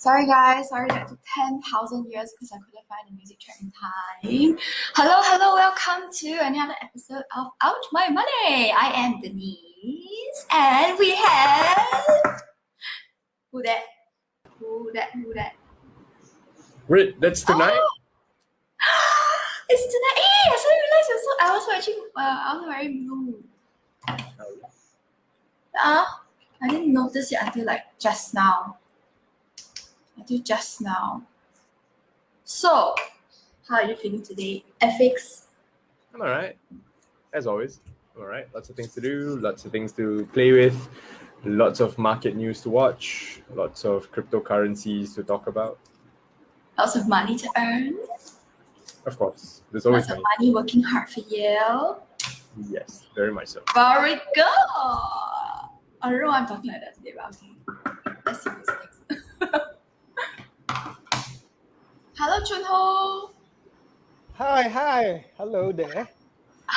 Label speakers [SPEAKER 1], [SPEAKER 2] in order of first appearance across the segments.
[SPEAKER 1] Sorry guys, sorry that took 10,000 years because I couldn't find the music track in time. Hello, welcome to another episode of Out My Money. I am Denise and we have... Who that?
[SPEAKER 2] Wait, that's tonight?
[SPEAKER 1] Oh, it's tonight. Hey, I suddenly realized I was wearing blue. I didn't notice it until just now. So, how are you feeling today? FX?
[SPEAKER 2] I'm alright. As always. Alright. Lots of things to do, lots of things to play with, lots of market news to watch, lots of cryptocurrencies to talk about.
[SPEAKER 1] Lots of money to earn.
[SPEAKER 2] Of course. There's always
[SPEAKER 1] lots of money working hard for you.
[SPEAKER 2] Yes, very much so.
[SPEAKER 1] Very good. I don't know why I'm talking like that today, but okay. Let's see what's next. Hello, Junho.
[SPEAKER 3] Hi. Hello there.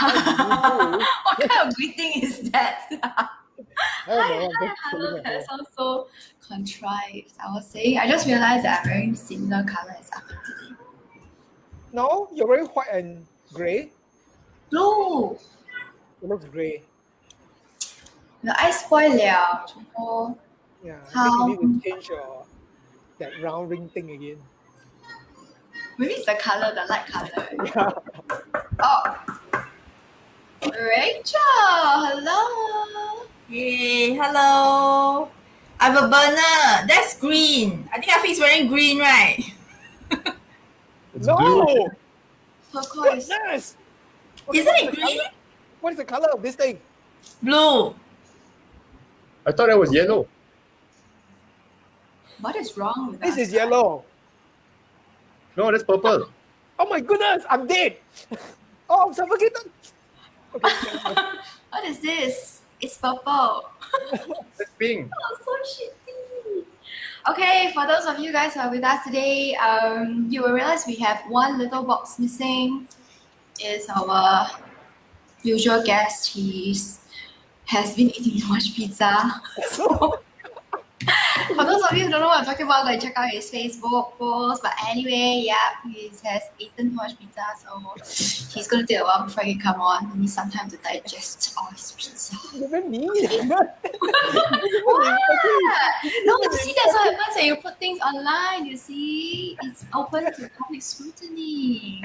[SPEAKER 1] What kind of greeting is that? Hi. Hello. That sounds so contrived. I was saying, I just realized that I'm wearing similar color as Afik today.
[SPEAKER 3] No, you're wearing white and grey.
[SPEAKER 1] Blue.
[SPEAKER 3] It looks grey.
[SPEAKER 1] The eyes spoil liao, Junho.
[SPEAKER 3] Yeah.
[SPEAKER 1] How?
[SPEAKER 3] I think you need to change that round ring thing again.
[SPEAKER 1] Maybe it's the color, the light color.
[SPEAKER 3] Yeah.
[SPEAKER 1] Oh. Rachel, hello.
[SPEAKER 4] Hey, hello. I have a burner. That's green. I think Afi's wearing green, right?
[SPEAKER 2] It's
[SPEAKER 3] No!
[SPEAKER 2] blue.
[SPEAKER 1] Turquoise.
[SPEAKER 3] Goodness!
[SPEAKER 4] Isn't it green?
[SPEAKER 3] What is the color of this thing?
[SPEAKER 4] Blue.
[SPEAKER 2] I thought that was yellow.
[SPEAKER 1] What is wrong with
[SPEAKER 3] This
[SPEAKER 1] us?
[SPEAKER 3] is yellow.
[SPEAKER 2] No, that's purple.
[SPEAKER 3] Oh my goodness, I'm dead. Oh, I'm suffocated. Okay.
[SPEAKER 1] What is this? It's purple.
[SPEAKER 2] That's pink.
[SPEAKER 1] Oh, so shitty. Okay, for those of you guys who are with us today, you will realize we have one little box missing. It's our usual guest. He has been eating too much pizza. So, for those of you who don't know what I'm talking about, go and check out his Facebook post. But anyway, yeah, he has eaten too much pizza, so he's going to take a while before he can come on. He needs some time to digest all his pizza.
[SPEAKER 3] Even me.
[SPEAKER 1] What? No, you see, that's what happens when you put things online. You see, it's open to public scrutiny.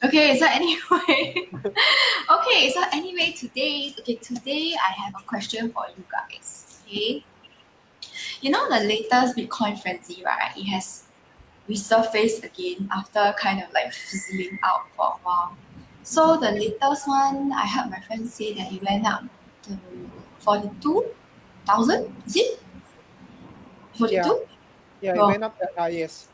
[SPEAKER 1] Okay, so anyway, today I have a question for you guys. Okay, you know the latest Bitcoin frenzy, right? It has resurfaced again after kind of fizzling out for a while. So the latest one, I heard my friend say that it went up to 42,000. Is it 42?
[SPEAKER 3] Yeah, it
[SPEAKER 1] Oh.
[SPEAKER 3] went up. Yes.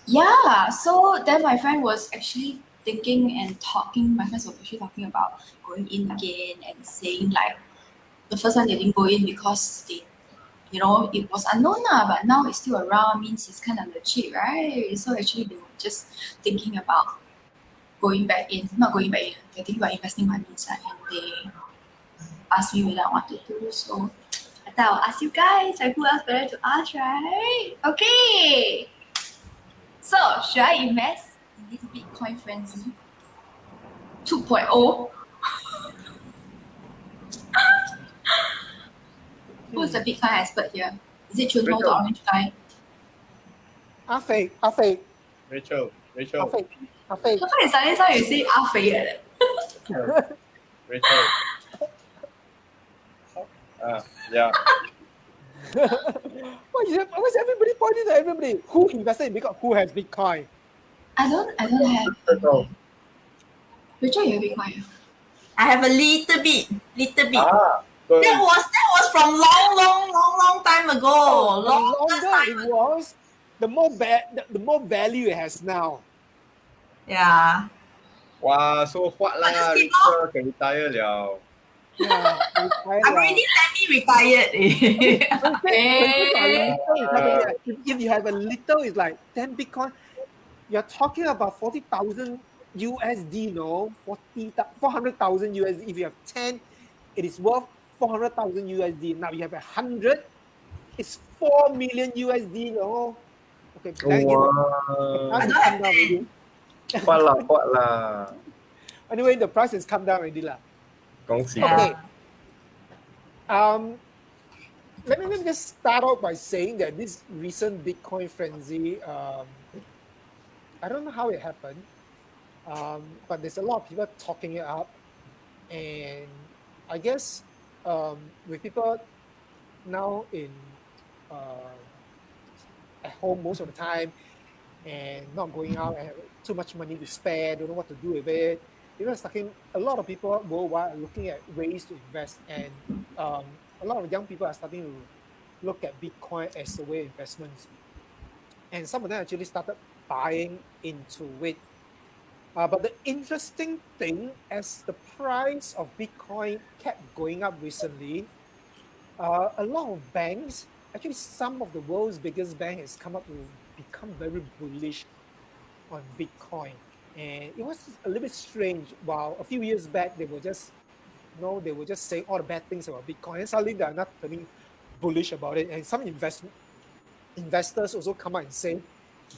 [SPEAKER 1] Yeah. So then my friend was actually thinking and talking. My friends were actually talking about going in again and saying the first time they didn't go in because they, it was unknown but now it's still around, means it's kind of legit, right? So actually they were just thinking about going back in, not going back in, they're thinking about investing money inside, and they asked me whether I wanted to. So I thought I'll ask you guys, who else better to ask, right? Okay. So should I invest in this Bitcoin frenzy 2.0? Who's the Bitcoin expert here? Is it Chunho, the
[SPEAKER 2] Rachel.
[SPEAKER 1] orange guy?
[SPEAKER 3] Afei.
[SPEAKER 2] Rachel.
[SPEAKER 3] Afei.
[SPEAKER 1] How come it suddenly sound you say Ah Fei like that?
[SPEAKER 2] Rachel. Yeah.
[SPEAKER 3] What's everybody pointing to everybody? Who invested in Bitcoin? Who has Bitcoin?
[SPEAKER 1] I don't have.
[SPEAKER 2] Rachel.
[SPEAKER 1] Rachel, you have Bitcoin?
[SPEAKER 4] I have a little bit.
[SPEAKER 2] So
[SPEAKER 4] That was from long time ago.
[SPEAKER 3] The longer
[SPEAKER 4] time.
[SPEAKER 3] it was, the more value it has now.
[SPEAKER 4] Yeah.
[SPEAKER 2] wow, so what lah?
[SPEAKER 4] Just keep
[SPEAKER 2] Rachel can retire liao.
[SPEAKER 3] Yeah,
[SPEAKER 4] I'm already semi-retired.
[SPEAKER 3] If you have a little, it's like 10 Bitcoin. You're talking about 40,000 USD, no? 400,000 USD. If you have 10, it is worth 400,000 USD. Now you have 100, it's 4 million USD, no? Okay, then again, the
[SPEAKER 2] Wow.
[SPEAKER 3] price
[SPEAKER 4] I
[SPEAKER 3] has
[SPEAKER 4] don't
[SPEAKER 3] come
[SPEAKER 4] have
[SPEAKER 3] down already.
[SPEAKER 2] Kuat lah.
[SPEAKER 3] Anyway, the price has come down already lah.
[SPEAKER 2] Kongsi.
[SPEAKER 3] Okay.
[SPEAKER 4] Yeah.
[SPEAKER 3] Let me just start out by saying that this recent Bitcoin frenzy, I don't know how it happened, but there's a lot of people talking it up, and I guess with people now at home most of the time and not going out and have too much money to spare, don't know what to do with it. A lot of people worldwide are looking at ways to invest, and a lot of young people are starting to look at Bitcoin as a way of investments. And some of them actually started buying into it. But the interesting thing, as the price of Bitcoin kept going up recently, a lot of banks, actually some of the world's biggest banks, has come up to become very bullish on Bitcoin. And it was a little bit strange. While a few years back they were just saying all the bad things about Bitcoin, and suddenly they are not turning bullish about it. And some investors also come out and say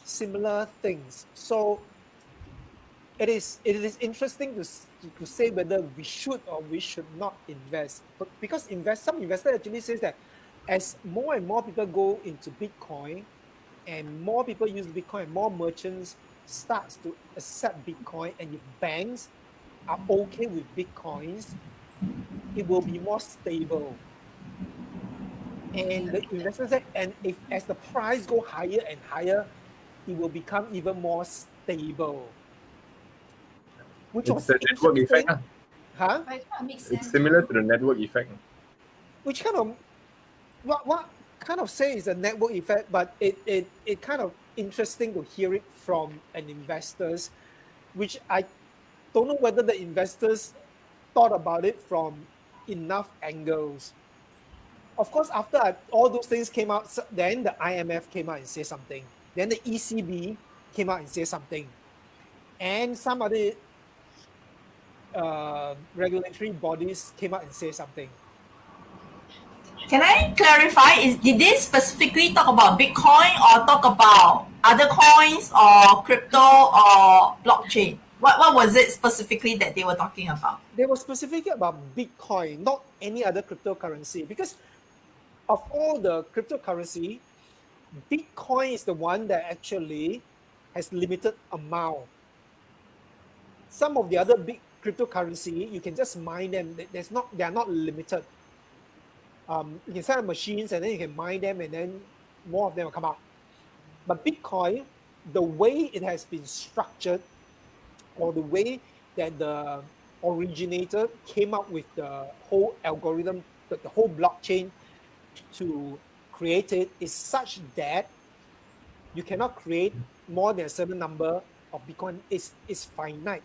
[SPEAKER 3] similar things. So it is interesting to say whether we should or we should not invest. But because some investors actually says that as more and more people go into Bitcoin and more people use Bitcoin, more merchants starts to accept Bitcoin, and if banks are okay with Bitcoins, it will be more stable. And the investors said, and if as the price go higher and higher, it will become even more stable. Which
[SPEAKER 2] It's
[SPEAKER 3] was
[SPEAKER 2] the network effect.
[SPEAKER 3] interesting. Huh?
[SPEAKER 1] But it kind of makes sense.
[SPEAKER 2] It's similar to the network effect.
[SPEAKER 3] Which kind of what kind of say is a network effect, but it kind of interesting to hear it from an investors, which I don't know whether the investors thought about it from enough angles. Of course, after all those things came out, then the IMF came out and said something. Then the ECB came out and said something. And some other regulatory bodies came out and said something.
[SPEAKER 4] Can I clarify? Did they specifically talk about Bitcoin or talk about other coins or crypto or blockchain? What was it specifically that they were talking about?
[SPEAKER 3] They were specific about Bitcoin, not any other cryptocurrency. Because of all the cryptocurrency, Bitcoin is the one that actually has limited amount. Some of the other big cryptocurrency, you can just mine them. They are not limited. You can set up machines and then you can mine them, and then more of them will come out. But Bitcoin, the way it has been structured, or the way that the originator came up with the whole algorithm, the whole blockchain to create it, is such that you cannot create more than a certain number of Bitcoin. Is finite.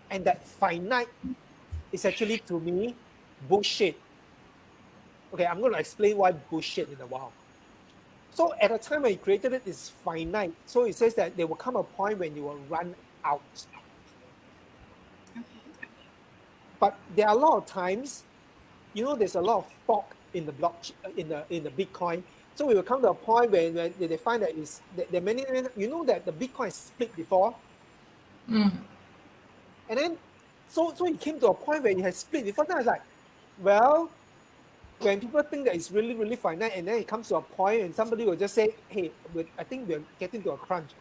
[SPEAKER 3] And that finite is actually, to me, bullshit. Okay, I'm going to explain why bullshit in a while. So at the time when you created it, it's finite. So it says that there will come a point when you will run out. But there are a lot of times, there's a lot of fork in the blockchain, in the Bitcoin. So we will come to a point when they find that there are many, that the Bitcoin is split before. And then, so it came to a point where it has split before. Then I was like, well, when people think that it's really, really finite, and then it comes to a point and somebody will just say, hey, I think we're getting to a crunch.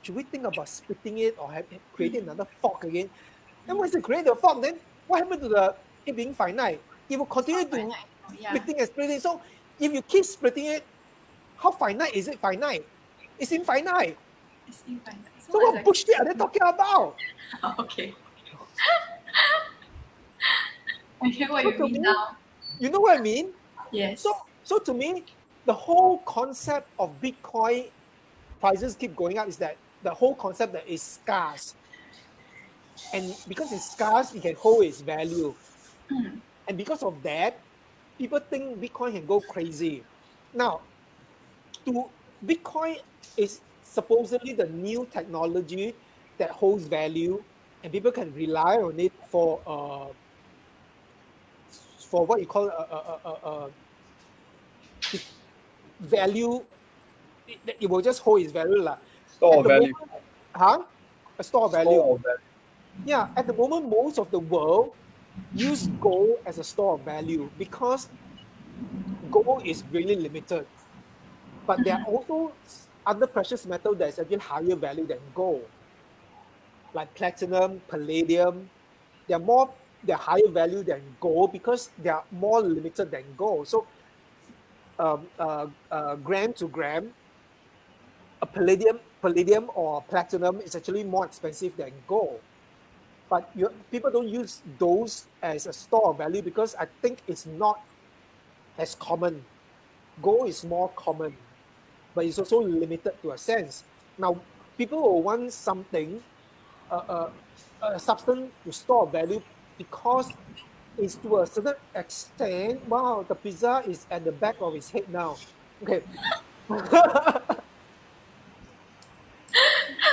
[SPEAKER 3] Should we think about splitting it or creating another fork again? And once you create the fork, then what happened to it being finite? It will continue to splitting and splitting. So if you keep splitting it, how finite is it finite? It's infinite.
[SPEAKER 1] It's infinite.
[SPEAKER 3] So what bullshit are they talking about?
[SPEAKER 1] Okay. I hear what you mean now.
[SPEAKER 3] You know what I mean?
[SPEAKER 1] Yes.
[SPEAKER 3] So to me, the whole concept of Bitcoin prices keep going up is that the whole concept that is scarce. And because it's scarce, it can hold its value. And because of that, people think Bitcoin can go crazy. Now, Bitcoin is supposedly the new technology that holds value, and people can rely on it for what you call value, it will just hold its value.
[SPEAKER 2] Store
[SPEAKER 3] At
[SPEAKER 2] of
[SPEAKER 3] the
[SPEAKER 2] value.
[SPEAKER 3] moment, a store of value.
[SPEAKER 2] Store of value.
[SPEAKER 3] Yeah, at the moment, most of the world use gold as a store of value because gold is really limited. But there are also other precious metal that is actually higher value than gold, like platinum, palladium. They're higher value than gold because they are more limited than gold. So gram to gram, a palladium or platinum is actually more expensive than gold. But people don't use those as a store of value because I think it's not as common. Gold is more common, but it's also limited to a sense. Now, people will want something, a substance to store value because it's to a certain extent. Wow, the pizza is at the back of his head now. Okay.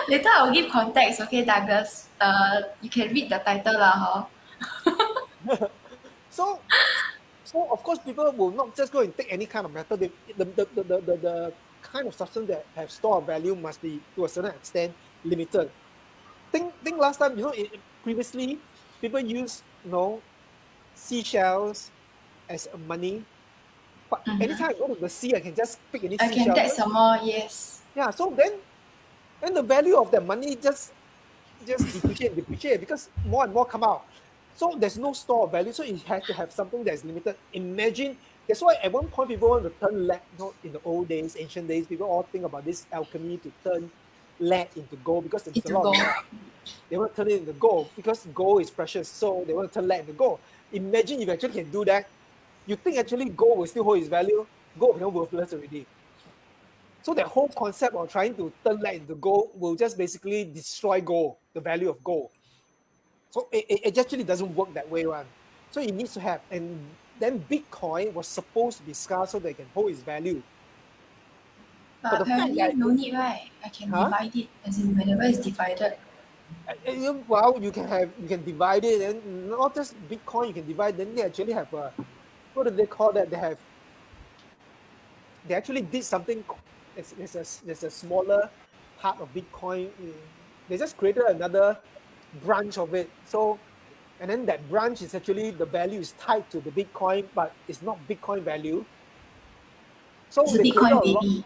[SPEAKER 1] Later I'll give context, okay, Douglas. You can read the title lah, huh?
[SPEAKER 3] So of course, people will not just go and take any kind of metal. The kind of substance that have store of value must be to a certain extent limited. Think last time, previously people use seashells as money. But anytime I go to the sea, I can just pick any
[SPEAKER 1] I
[SPEAKER 3] seashell.
[SPEAKER 1] can take some more, yes.
[SPEAKER 3] Yeah, so then the value of the money just depreciate because more and more come out. So there's no store of value. So it has to have something that's limited. Imagine, that's why at one point people want to turn lead, in the old days, ancient days, people all think about this alchemy to turn lead into gold because there's a lot of lead. They want to turn it into gold because gold is precious. So they want to turn lead into gold. Imagine if you actually can do that. You think actually gold will still hold its value? Gold become worthless already. So that whole concept of trying to turn lead into gold will just basically destroy gold, the value of gold. So it actually doesn't work that way, one. So it needs to have, and then Bitcoin was supposed to be scarce so they can hold its value.
[SPEAKER 1] But
[SPEAKER 3] But the fact
[SPEAKER 1] apparently
[SPEAKER 3] that-
[SPEAKER 1] no need, right? I can divide it, as in whenever it's divided.
[SPEAKER 3] Well, you can divide it, and not just Bitcoin. You can divide. Then they actually have a, what do they call that? They actually did something. There's a smaller part of Bitcoin. They just created another branch of it. So, and then that branch is actually the value is tied to the Bitcoin, but it's not Bitcoin value. So
[SPEAKER 1] It's a
[SPEAKER 3] they created
[SPEAKER 1] Bitcoin
[SPEAKER 3] a lot,
[SPEAKER 1] baby.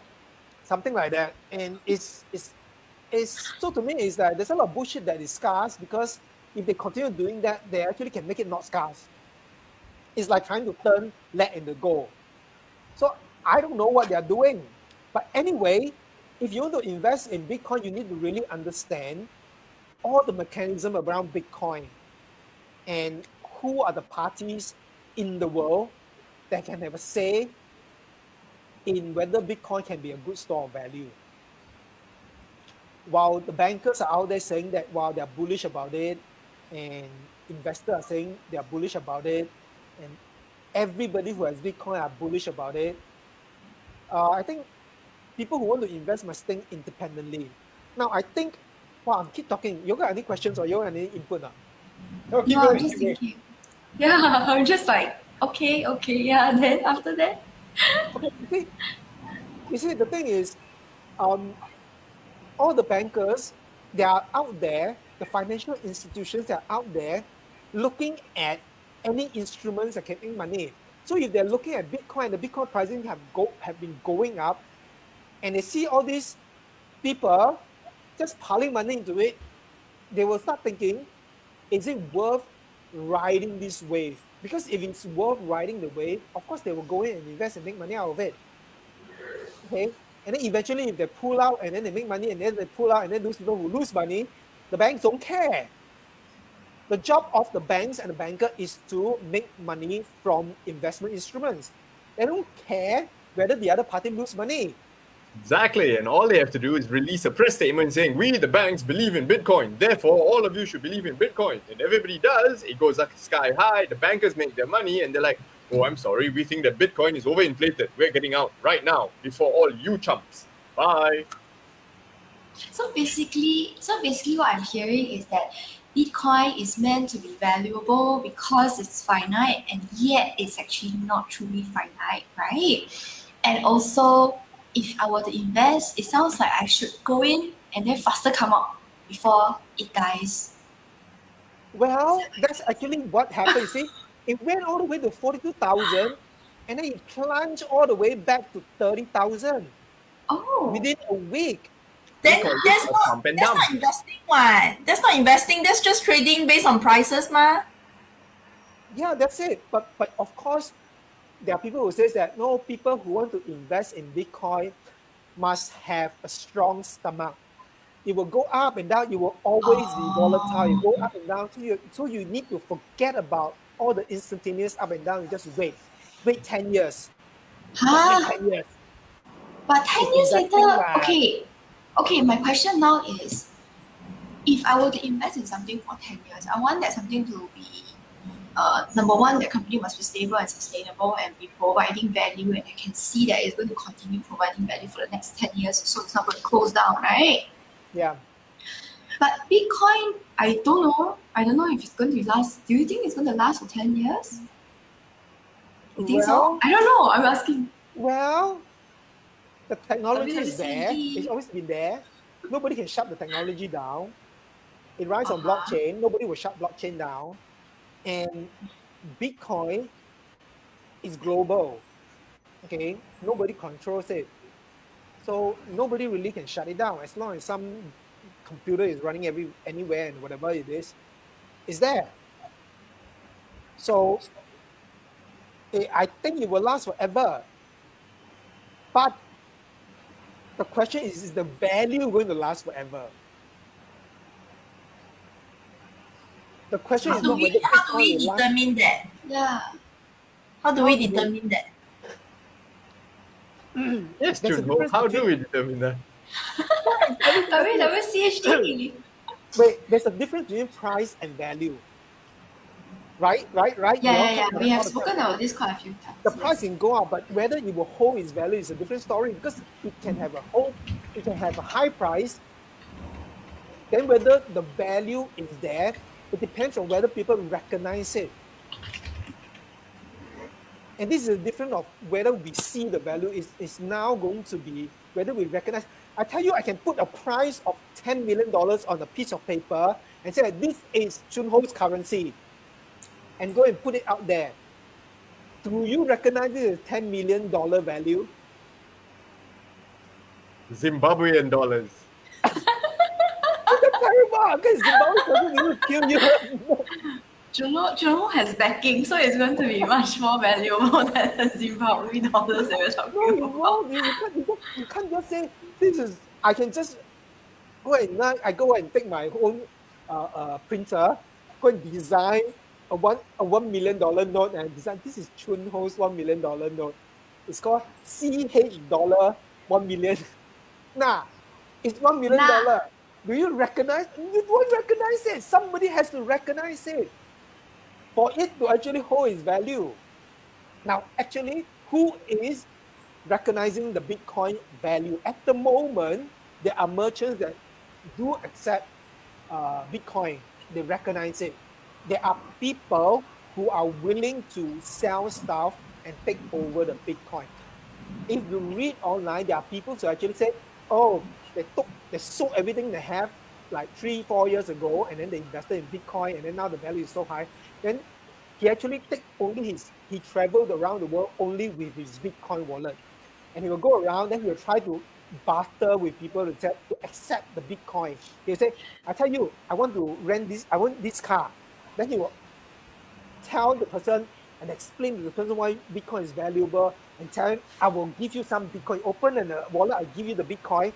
[SPEAKER 3] something like that, and it's so to me is that there's a lot of bullshit that is scarce because if they continue doing that, they actually can make it not scarce. It's like trying to turn lead into gold. So I don't know what they're doing. But anyway, if you want to invest in Bitcoin, you need to really understand all the mechanism around Bitcoin and who are the parties in the world that can have a say in whether Bitcoin can be a good store of value. While the bankers are out there saying that while they're bullish about it, and investors are saying they're bullish about it, and everybody who has Bitcoin are bullish about it, I think people who want to invest must think independently. Now, I think, I'm keep talking. You got any questions or you got any input?
[SPEAKER 2] No, keep
[SPEAKER 1] No, I'm
[SPEAKER 2] going,
[SPEAKER 1] just
[SPEAKER 2] keep going.
[SPEAKER 1] thinking. Yeah, I'm just like, okay, yeah. Then after that,
[SPEAKER 3] Okay, you see, the thing is, all the bankers, they are out there, the financial institutions that are out there looking at any instruments that can make money. So if they're looking at Bitcoin, the Bitcoin pricing have been going up, and they see all these people just piling money into it, they will start thinking, is it worth riding this wave? Because if it's worth riding the wave, of course they will go in and invest and make money out of it. Okay, and then eventually if they pull out and then they make money and then they pull out and then those people who lose money, the banks don't care. The job of the banks and the banker is to make money from investment instruments. They don't care whether the other party lose money.
[SPEAKER 2] Exactly, and all they have to do is release a press statement saying, we, the banks, believe in Bitcoin. Therefore, all of you should believe in Bitcoin. And everybody does. It goes up sky high. The bankers make their money, and they're like, oh, I'm sorry. We think that Bitcoin is overinflated. We're getting out right now before all you chumps. Bye.
[SPEAKER 1] so basically, what I'm hearing is that Bitcoin is meant to be valuable because it's finite, and yet it's actually not truly finite, right? And also, if I were to invest, it sounds like I should go in and then faster come out before it dies.
[SPEAKER 3] Well, that's actually what happened. See, it went all the way to 42,000 and then it plunged all the way back to 30,000
[SPEAKER 1] Oh,
[SPEAKER 3] within a week.
[SPEAKER 4] Then
[SPEAKER 2] Because
[SPEAKER 4] that's
[SPEAKER 2] it's a
[SPEAKER 4] not
[SPEAKER 2] pump and
[SPEAKER 4] that's
[SPEAKER 2] dump.
[SPEAKER 4] not investing one. That's not investing. That's just trading based on prices, ma.
[SPEAKER 3] Yeah, that's it. But of course, there are people who says that no, people who want to invest in Bitcoin must have a strong stomach. It will go up and down. You will always be volatile. You go up and down. So you need to forget about all the instantaneous up and down. You just wait. Wait 10 years. Just
[SPEAKER 1] huh?
[SPEAKER 3] wait 10 years.
[SPEAKER 1] But 10
[SPEAKER 3] It's
[SPEAKER 1] years
[SPEAKER 3] investing,
[SPEAKER 1] later,
[SPEAKER 3] right?
[SPEAKER 1] okay, my question now is, if I were to invest in something for 10 years, I want that something to be, number one, the company must be stable and sustainable and be providing value, and I can see that it's going to continue providing value for the next 10 years, so it's not going to close down, right?
[SPEAKER 3] Yeah.
[SPEAKER 1] But Bitcoin, I don't know. I don't know if it's going to last. Do you think it's going to last for 10 years? You think so?
[SPEAKER 3] Well,
[SPEAKER 1] I don't know. I'm asking.
[SPEAKER 3] well, the technology is there.
[SPEAKER 1] WWCD.
[SPEAKER 3] It's always been there. Nobody can shut the technology down. It runs on
[SPEAKER 1] Uh-huh.
[SPEAKER 3] blockchain. Nobody will shut blockchain down. And Bitcoin is global. Okay, nobody controls it. So nobody really can shut it down as long as some computer is running anywhere and whatever it is there. So I think it will last forever. But the question is the value going to last forever? The question
[SPEAKER 4] How
[SPEAKER 3] is
[SPEAKER 4] do
[SPEAKER 3] not
[SPEAKER 4] we
[SPEAKER 3] whether Bitcoin will last.
[SPEAKER 4] determine that?
[SPEAKER 1] Yeah.
[SPEAKER 4] How do
[SPEAKER 3] How
[SPEAKER 4] we
[SPEAKER 3] do we-
[SPEAKER 4] determine that?
[SPEAKER 2] Yes,
[SPEAKER 3] There's a
[SPEAKER 2] Junho.
[SPEAKER 3] difference
[SPEAKER 2] How do
[SPEAKER 3] between-
[SPEAKER 2] we determine that?
[SPEAKER 1] WWCHD.
[SPEAKER 3] Wait, there's a difference between price and value. Right?
[SPEAKER 1] Yeah. We have
[SPEAKER 3] all the
[SPEAKER 1] spoken
[SPEAKER 3] time.
[SPEAKER 1] about this quite a few times.
[SPEAKER 3] The price can go up, but whether it will hold its value is a different story because it can have a high price. Then whether the value is there, it depends on whether people recognize it. And this is different of whether we see the value is now going to be whether we recognize. I tell you, I can put a price of $10 million on a piece of paper and say that this is Junho's currency and go and put it out there. Do you recognize it as $10 million value?
[SPEAKER 2] Zimbabwean dollars.
[SPEAKER 3] That's terrible because Zimbabwe doesn't even kill you.
[SPEAKER 1] Juno has backing, so it's going to be much more valuable than the Zimbabwe dollars that we're
[SPEAKER 3] No,
[SPEAKER 1] talking
[SPEAKER 3] you
[SPEAKER 1] about.
[SPEAKER 3] won't. You can't just say this is. I can just go and take my own printer, go and design a $1 million note and design. This is Chun Ho's $1 million note. It's called CH dollar 1 million. Nah, it's $1 million.
[SPEAKER 1] Nah.
[SPEAKER 3] Do you recognize? You don't recognize it. Somebody has to recognize it for it to actually hold its value. Now, actually, who is recognizing the Bitcoin value? At the moment, there are merchants that do accept Bitcoin. They recognize it. There are people who are willing to sell stuff and take over the Bitcoin. If you read online, there are people who actually say, oh, they sold everything they have like 3-4 years ago, and then they invested in Bitcoin, and then now the value is so high. Then he actually he traveled around the world only with his Bitcoin wallet. And he will go around, then he will try to barter with people to accept the Bitcoin. He'll say, I tell you, I want to rent this, I want this car. Then he will tell the person and explain to the person why Bitcoin is valuable and tell him, I will give you some Bitcoin. Open a wallet, I give you the Bitcoin,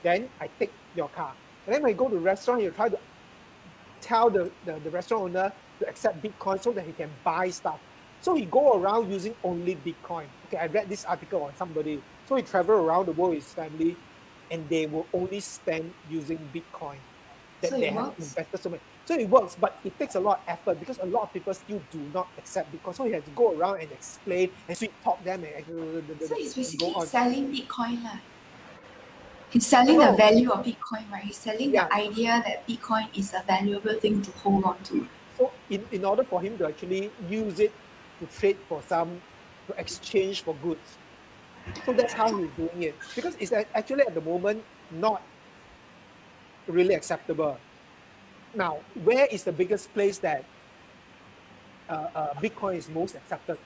[SPEAKER 3] then I take your car. And then when you go to the restaurant, he'll try to tell the restaurant owner to accept Bitcoin so that he can buy stuff. So he go around using only Bitcoin. Okay, I read this article on somebody. So he travel around the world with his family and they will only spend using Bitcoin. That
[SPEAKER 1] So
[SPEAKER 3] they
[SPEAKER 1] it
[SPEAKER 3] have
[SPEAKER 1] works?
[SPEAKER 3] invested so much. So it works, but it takes a lot of effort because a lot of people still do not accept Bitcoin. So he has to go around and explain and sweet talk them and
[SPEAKER 1] So he's
[SPEAKER 3] go
[SPEAKER 1] basically
[SPEAKER 3] on.
[SPEAKER 1] selling Bitcoin. He's selling
[SPEAKER 3] No.
[SPEAKER 1] the value of Bitcoin, right? He's selling
[SPEAKER 3] Yeah.
[SPEAKER 1] the idea that Bitcoin is a valuable thing to hold on to.
[SPEAKER 3] So in order for him to actually use it to trade for to exchange for goods, So that's how he's doing it. Because it's actually at the moment not really acceptable. Now, where is the biggest place that Bitcoin is most accepted?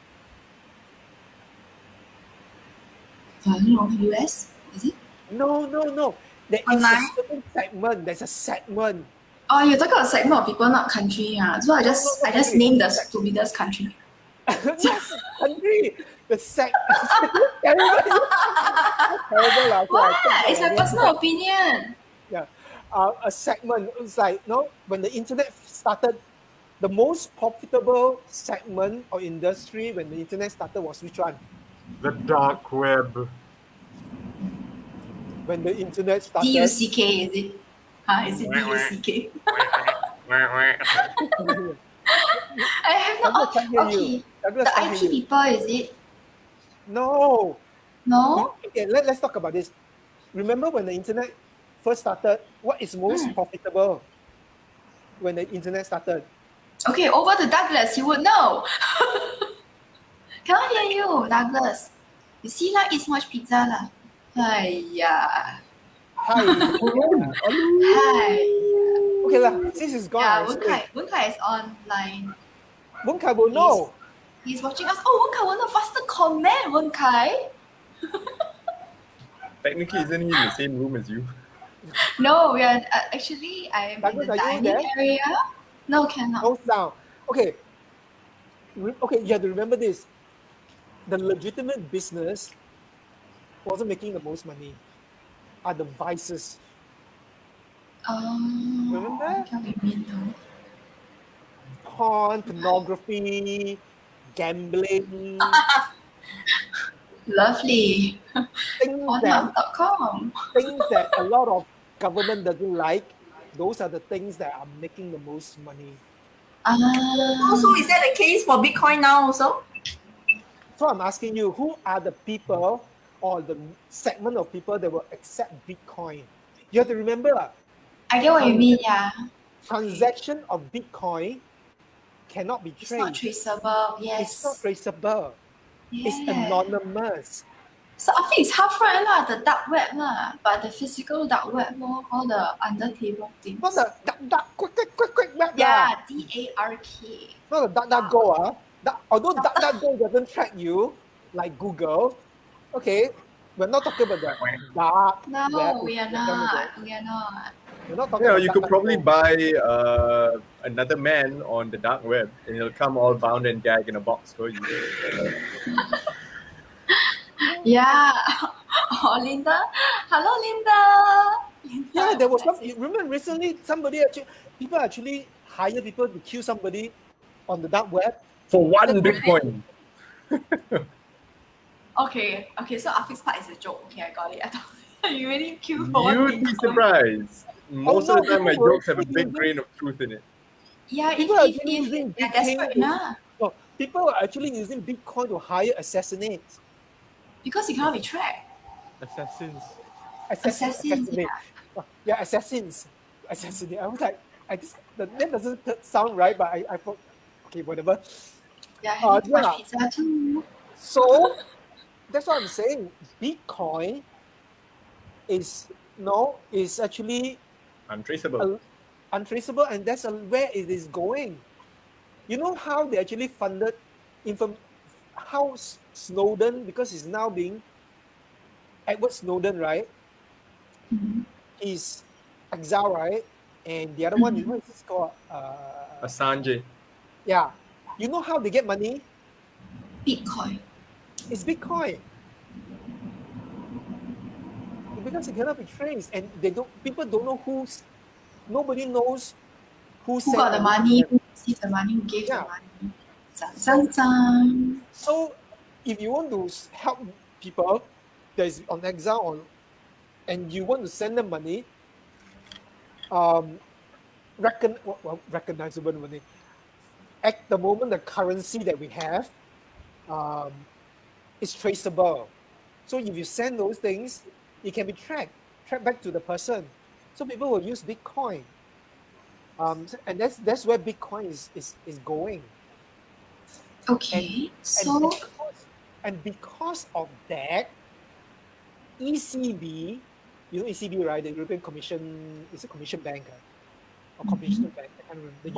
[SPEAKER 1] I don't know, US? Is it?
[SPEAKER 3] No. There is a
[SPEAKER 4] Online?
[SPEAKER 3] certain segment. There's a segment.
[SPEAKER 1] Oh, you're talking about segment of people, not country. So I just
[SPEAKER 3] country.
[SPEAKER 1] named the stupidest country.
[SPEAKER 3] Yes, country. The terrible. Terrible. So
[SPEAKER 1] What?
[SPEAKER 3] I
[SPEAKER 1] It's my personal opinion.
[SPEAKER 3] Yeah. A segment. It's like, when the internet started, the most profitable segment or industry when the internet started was which one?
[SPEAKER 2] The dark web.
[SPEAKER 3] When the internet started.
[SPEAKER 1] DUCK, is it? Is it DUCK? I have no.
[SPEAKER 3] Douglas can't hear you.
[SPEAKER 1] Okay.
[SPEAKER 3] Douglas
[SPEAKER 1] The
[SPEAKER 3] can't
[SPEAKER 1] IT
[SPEAKER 3] hear you.
[SPEAKER 1] people, is it?
[SPEAKER 3] No.
[SPEAKER 1] No?
[SPEAKER 3] Okay, let's talk about this. Remember when the internet first started, what is most profitable when the internet started?
[SPEAKER 1] Okay, over to Douglas, you would know. Cannot hear you, Douglas. You see lah, eat so much pizza lah. Hiya.
[SPEAKER 3] Hi.
[SPEAKER 1] Hi.
[SPEAKER 3] Okay lah, since it's gone.
[SPEAKER 1] Yeah,
[SPEAKER 3] I explain.
[SPEAKER 1] Wen Kai is online.
[SPEAKER 3] Wen Kai will know.
[SPEAKER 1] He's watching us. Oh, Wen Kai will know. Faster comment, Wen Kai.
[SPEAKER 2] Technically, isn't he in the same room as you?
[SPEAKER 1] No, we are actually. I am
[SPEAKER 3] Douglas,
[SPEAKER 1] in the
[SPEAKER 3] are you
[SPEAKER 1] dining
[SPEAKER 3] there?
[SPEAKER 1] area. No, cannot.
[SPEAKER 3] No sound. Okay. Okay, you have to remember this. The legitimate business wasn't making the most money. Are the vices. Remember?
[SPEAKER 1] I can't remember.
[SPEAKER 3] Porn, pornography, gambling,
[SPEAKER 1] Lovely.
[SPEAKER 3] things that
[SPEAKER 1] Pornhub.com.
[SPEAKER 3] a lot of government doesn't like. Those are the things that are making the most money.
[SPEAKER 4] Also, is that the case for Bitcoin now also?
[SPEAKER 3] So I'm asking you, who are the people or the segment of people that will accept Bitcoin? You have to remember,
[SPEAKER 1] I get what you mean, yeah.
[SPEAKER 3] transaction of Bitcoin cannot be
[SPEAKER 1] It's not
[SPEAKER 3] traced.
[SPEAKER 1] traceable, yes.
[SPEAKER 3] It's not traceable.
[SPEAKER 1] Yeah.
[SPEAKER 3] It's anonymous.
[SPEAKER 1] So I think it's half right lah, the dark web lah, but the physical dark web lor, all the under table things.
[SPEAKER 3] Not the quick web.
[SPEAKER 1] Yeah, DARK.
[SPEAKER 3] Not the DuckDuckGo. Although DuckDuckGo doesn't track you like Google, okay, we're not talking about the dark web.
[SPEAKER 1] No, we are not. We are not.
[SPEAKER 3] We're not talking
[SPEAKER 2] Yeah,
[SPEAKER 3] about
[SPEAKER 2] you could probably
[SPEAKER 3] DuckDuckGo.
[SPEAKER 2] buy another man on the dark web, and he'll come all bound and gagged in a box for you.
[SPEAKER 1] Yeah. Oh, Linda. Hello, Linda.
[SPEAKER 3] Yeah, there was some. You remember recently, people actually hire people to kill somebody on the dark web.
[SPEAKER 2] For one Bitcoin.
[SPEAKER 1] Okay, so Afiq's part is a joke. Okay, I got it. I thought you really killed for one
[SPEAKER 2] You'd be
[SPEAKER 1] Bitcoin.
[SPEAKER 2] surprised. Most of the time, my
[SPEAKER 3] people
[SPEAKER 2] jokes have a
[SPEAKER 3] actually
[SPEAKER 2] big
[SPEAKER 3] using-
[SPEAKER 2] grain of truth in it.
[SPEAKER 1] Yeah,
[SPEAKER 3] People are
[SPEAKER 1] if
[SPEAKER 3] actually using
[SPEAKER 1] they're
[SPEAKER 3] Bitcoin
[SPEAKER 1] desperate
[SPEAKER 3] to-
[SPEAKER 1] nah,
[SPEAKER 3] No, people are actually using Bitcoin to hire assassinates.
[SPEAKER 1] because you cannot be tracked.
[SPEAKER 2] Assassins.
[SPEAKER 1] Assassins,
[SPEAKER 3] Assassinate. Yeah, assassins. Assassinate. I was like, that doesn't sound right, but I thought, okay, whatever.
[SPEAKER 1] Yeah, I need to
[SPEAKER 3] yeah.
[SPEAKER 1] watch pizza too.
[SPEAKER 3] So that's what I'm saying. Bitcoin is actually
[SPEAKER 2] Untraceable.
[SPEAKER 3] untraceable, and that's where it is going. You know how they actually funded how Snowden, because he's now being Edward Snowden, right?
[SPEAKER 1] Mhm.
[SPEAKER 3] He's exiled, right? And the other one is what is this called?
[SPEAKER 2] Assange.
[SPEAKER 3] Yeah. You know how they get money?
[SPEAKER 1] Bitcoin.
[SPEAKER 3] It's Bitcoin. Because it cannot be traced, and people don't know nobody knows who
[SPEAKER 1] Who
[SPEAKER 3] sent
[SPEAKER 1] got the money?
[SPEAKER 3] them.
[SPEAKER 1] Who received the money? Who gave
[SPEAKER 3] Yeah.
[SPEAKER 1] the money? Zan, zan.
[SPEAKER 3] So if you want to help people that is on exile and you want to send them money, recognizable money. At the moment, the currency that we have is traceable. So if you send those things, it can be tracked back to the person. So people will use Bitcoin. And that's where Bitcoin is going.
[SPEAKER 1] Okay, so
[SPEAKER 3] And because of that, ECB, you know ECB, right? The European Commission, is a Commission Bank or Commission Bank? I can't remember. The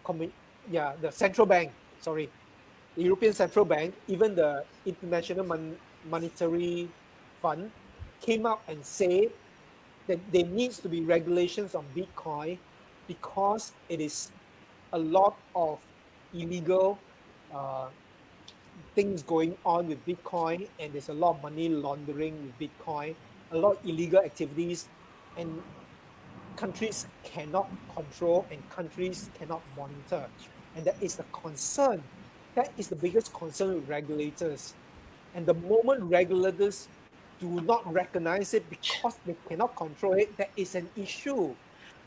[SPEAKER 3] European, the Central Bank. Sorry, the European Central Bank, even the International Monetary Fund, came out and said that there needs to be regulations on Bitcoin because it is a lot of illegal things going on with Bitcoin, and there's a lot of money laundering with Bitcoin, a lot of illegal activities, and countries cannot control and countries cannot monitor. And that is the concern. That is the biggest concern with regulators. And the moment regulators do not recognize it because they cannot control it, that is an issue.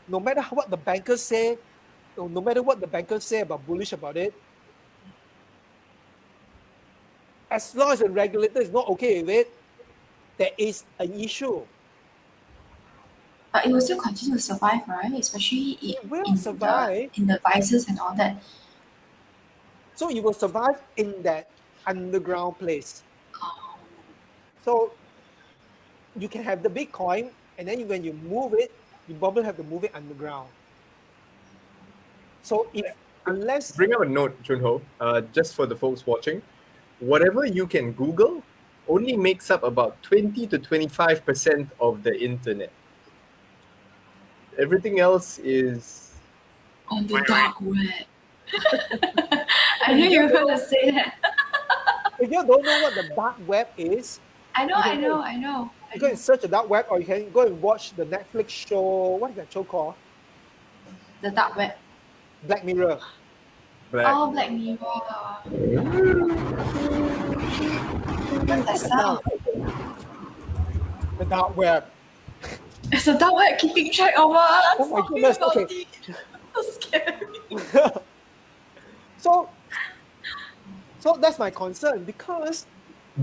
[SPEAKER 3] No matter what the bankers say, no matter what the bankers say about bullish about it, as long as the regulator is not okay with it, there is an issue.
[SPEAKER 1] But it will still continue to survive, right? Especially
[SPEAKER 3] It will
[SPEAKER 1] in
[SPEAKER 3] survive.
[SPEAKER 1] in the vices and all that.
[SPEAKER 3] So you will survive in that underground place. So you can have the Bitcoin, and then when you move it, you probably have to move it underground. So unless
[SPEAKER 2] Bring up a note, Junho, just for the folks watching. Whatever you can Google only makes up about 20 to 25% of the internet. Everything else is
[SPEAKER 1] On the dark web. I knew you were going to say that.
[SPEAKER 3] if you don't know what the dark web is,
[SPEAKER 1] I know.
[SPEAKER 3] you go and search the dark web, or you can go and watch the Netflix show. What is that show called?
[SPEAKER 1] The dark web.
[SPEAKER 3] Black Mirror.
[SPEAKER 2] black.
[SPEAKER 1] Oh, Black Mirror. What's that sound?
[SPEAKER 3] The dark web.
[SPEAKER 1] It's the dark web keeping track of us.
[SPEAKER 3] Oh my
[SPEAKER 1] talking
[SPEAKER 3] goodness,
[SPEAKER 1] about
[SPEAKER 3] okay.
[SPEAKER 1] it. So scary.
[SPEAKER 3] So that's my concern, because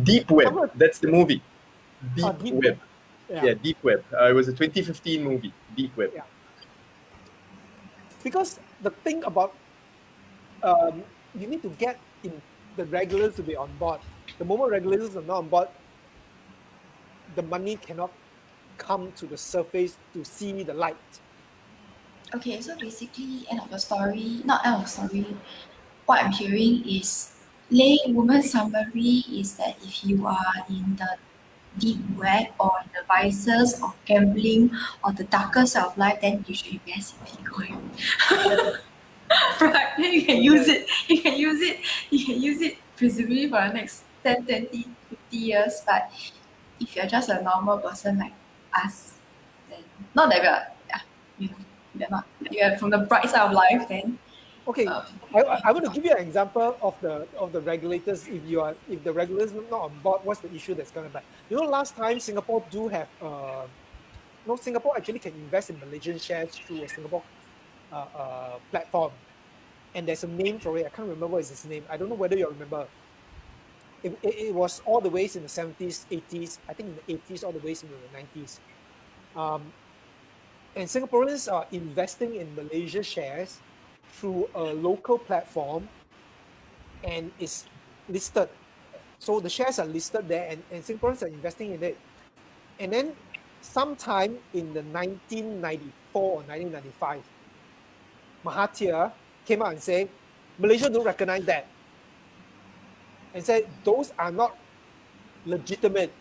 [SPEAKER 2] Deep Web. That's the movie. Deep,
[SPEAKER 3] Deep
[SPEAKER 2] Web.
[SPEAKER 3] Web.
[SPEAKER 2] Yeah, Deep Web. It was a 2015 movie. Deep Web.
[SPEAKER 3] Yeah. Because the thing about you need to get the regulators to be on board. The moment regulators are not on board, the money cannot come to the surface to see the light.
[SPEAKER 1] Okay, so basically, end of the story, not end of the story, what I'm hearing is laywoman summary is that if you are in the deep web or in the vices of gambling or the darker side of life, then you should invest in Bitcoin. Right, then you can use it. You can use it presumably for the next 10, 20, 50 years. But if you're just a normal person like us, then not that you're from the bright side of life, then
[SPEAKER 3] Okay, I want to give you an example of the regulators. If the regulators are not on board, what's the issue that's going to be? Last time Singapore do have Singapore actually can invest in Malaysian shares through a Singapore platform, and there's a name for it. I can't remember what is its name. I don't know whether you remember. It was all the ways in the 70s, 80s. I think in the 80s, all the ways into the 90s. And Singaporeans are investing in Malaysia shares through a local platform, and it's listed. So the shares are listed there, and Singaporeans are investing in it. And then sometime in the 1994 or 1995, Mahathir came out and said, Malaysia don't recognize that. And said, those are not legitimate.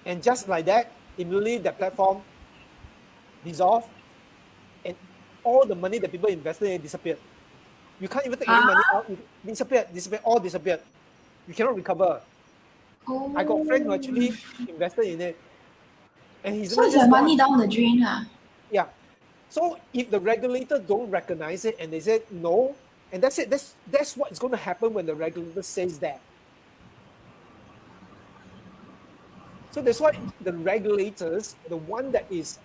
[SPEAKER 3] And just like that, immediately the platform dissolved, and all the money that people invested in disappeared. You can't even take any money out. It disappeared, all disappeared. You cannot recover.
[SPEAKER 1] Oh.
[SPEAKER 3] I got friends who actually invested in it, and he's
[SPEAKER 1] so it's the money down the drain,
[SPEAKER 3] Yeah. So if the regulator don't recognize it and they say no, and that's it. That's what's going to happen when the regulator says that. So that's why the regulators, the one that is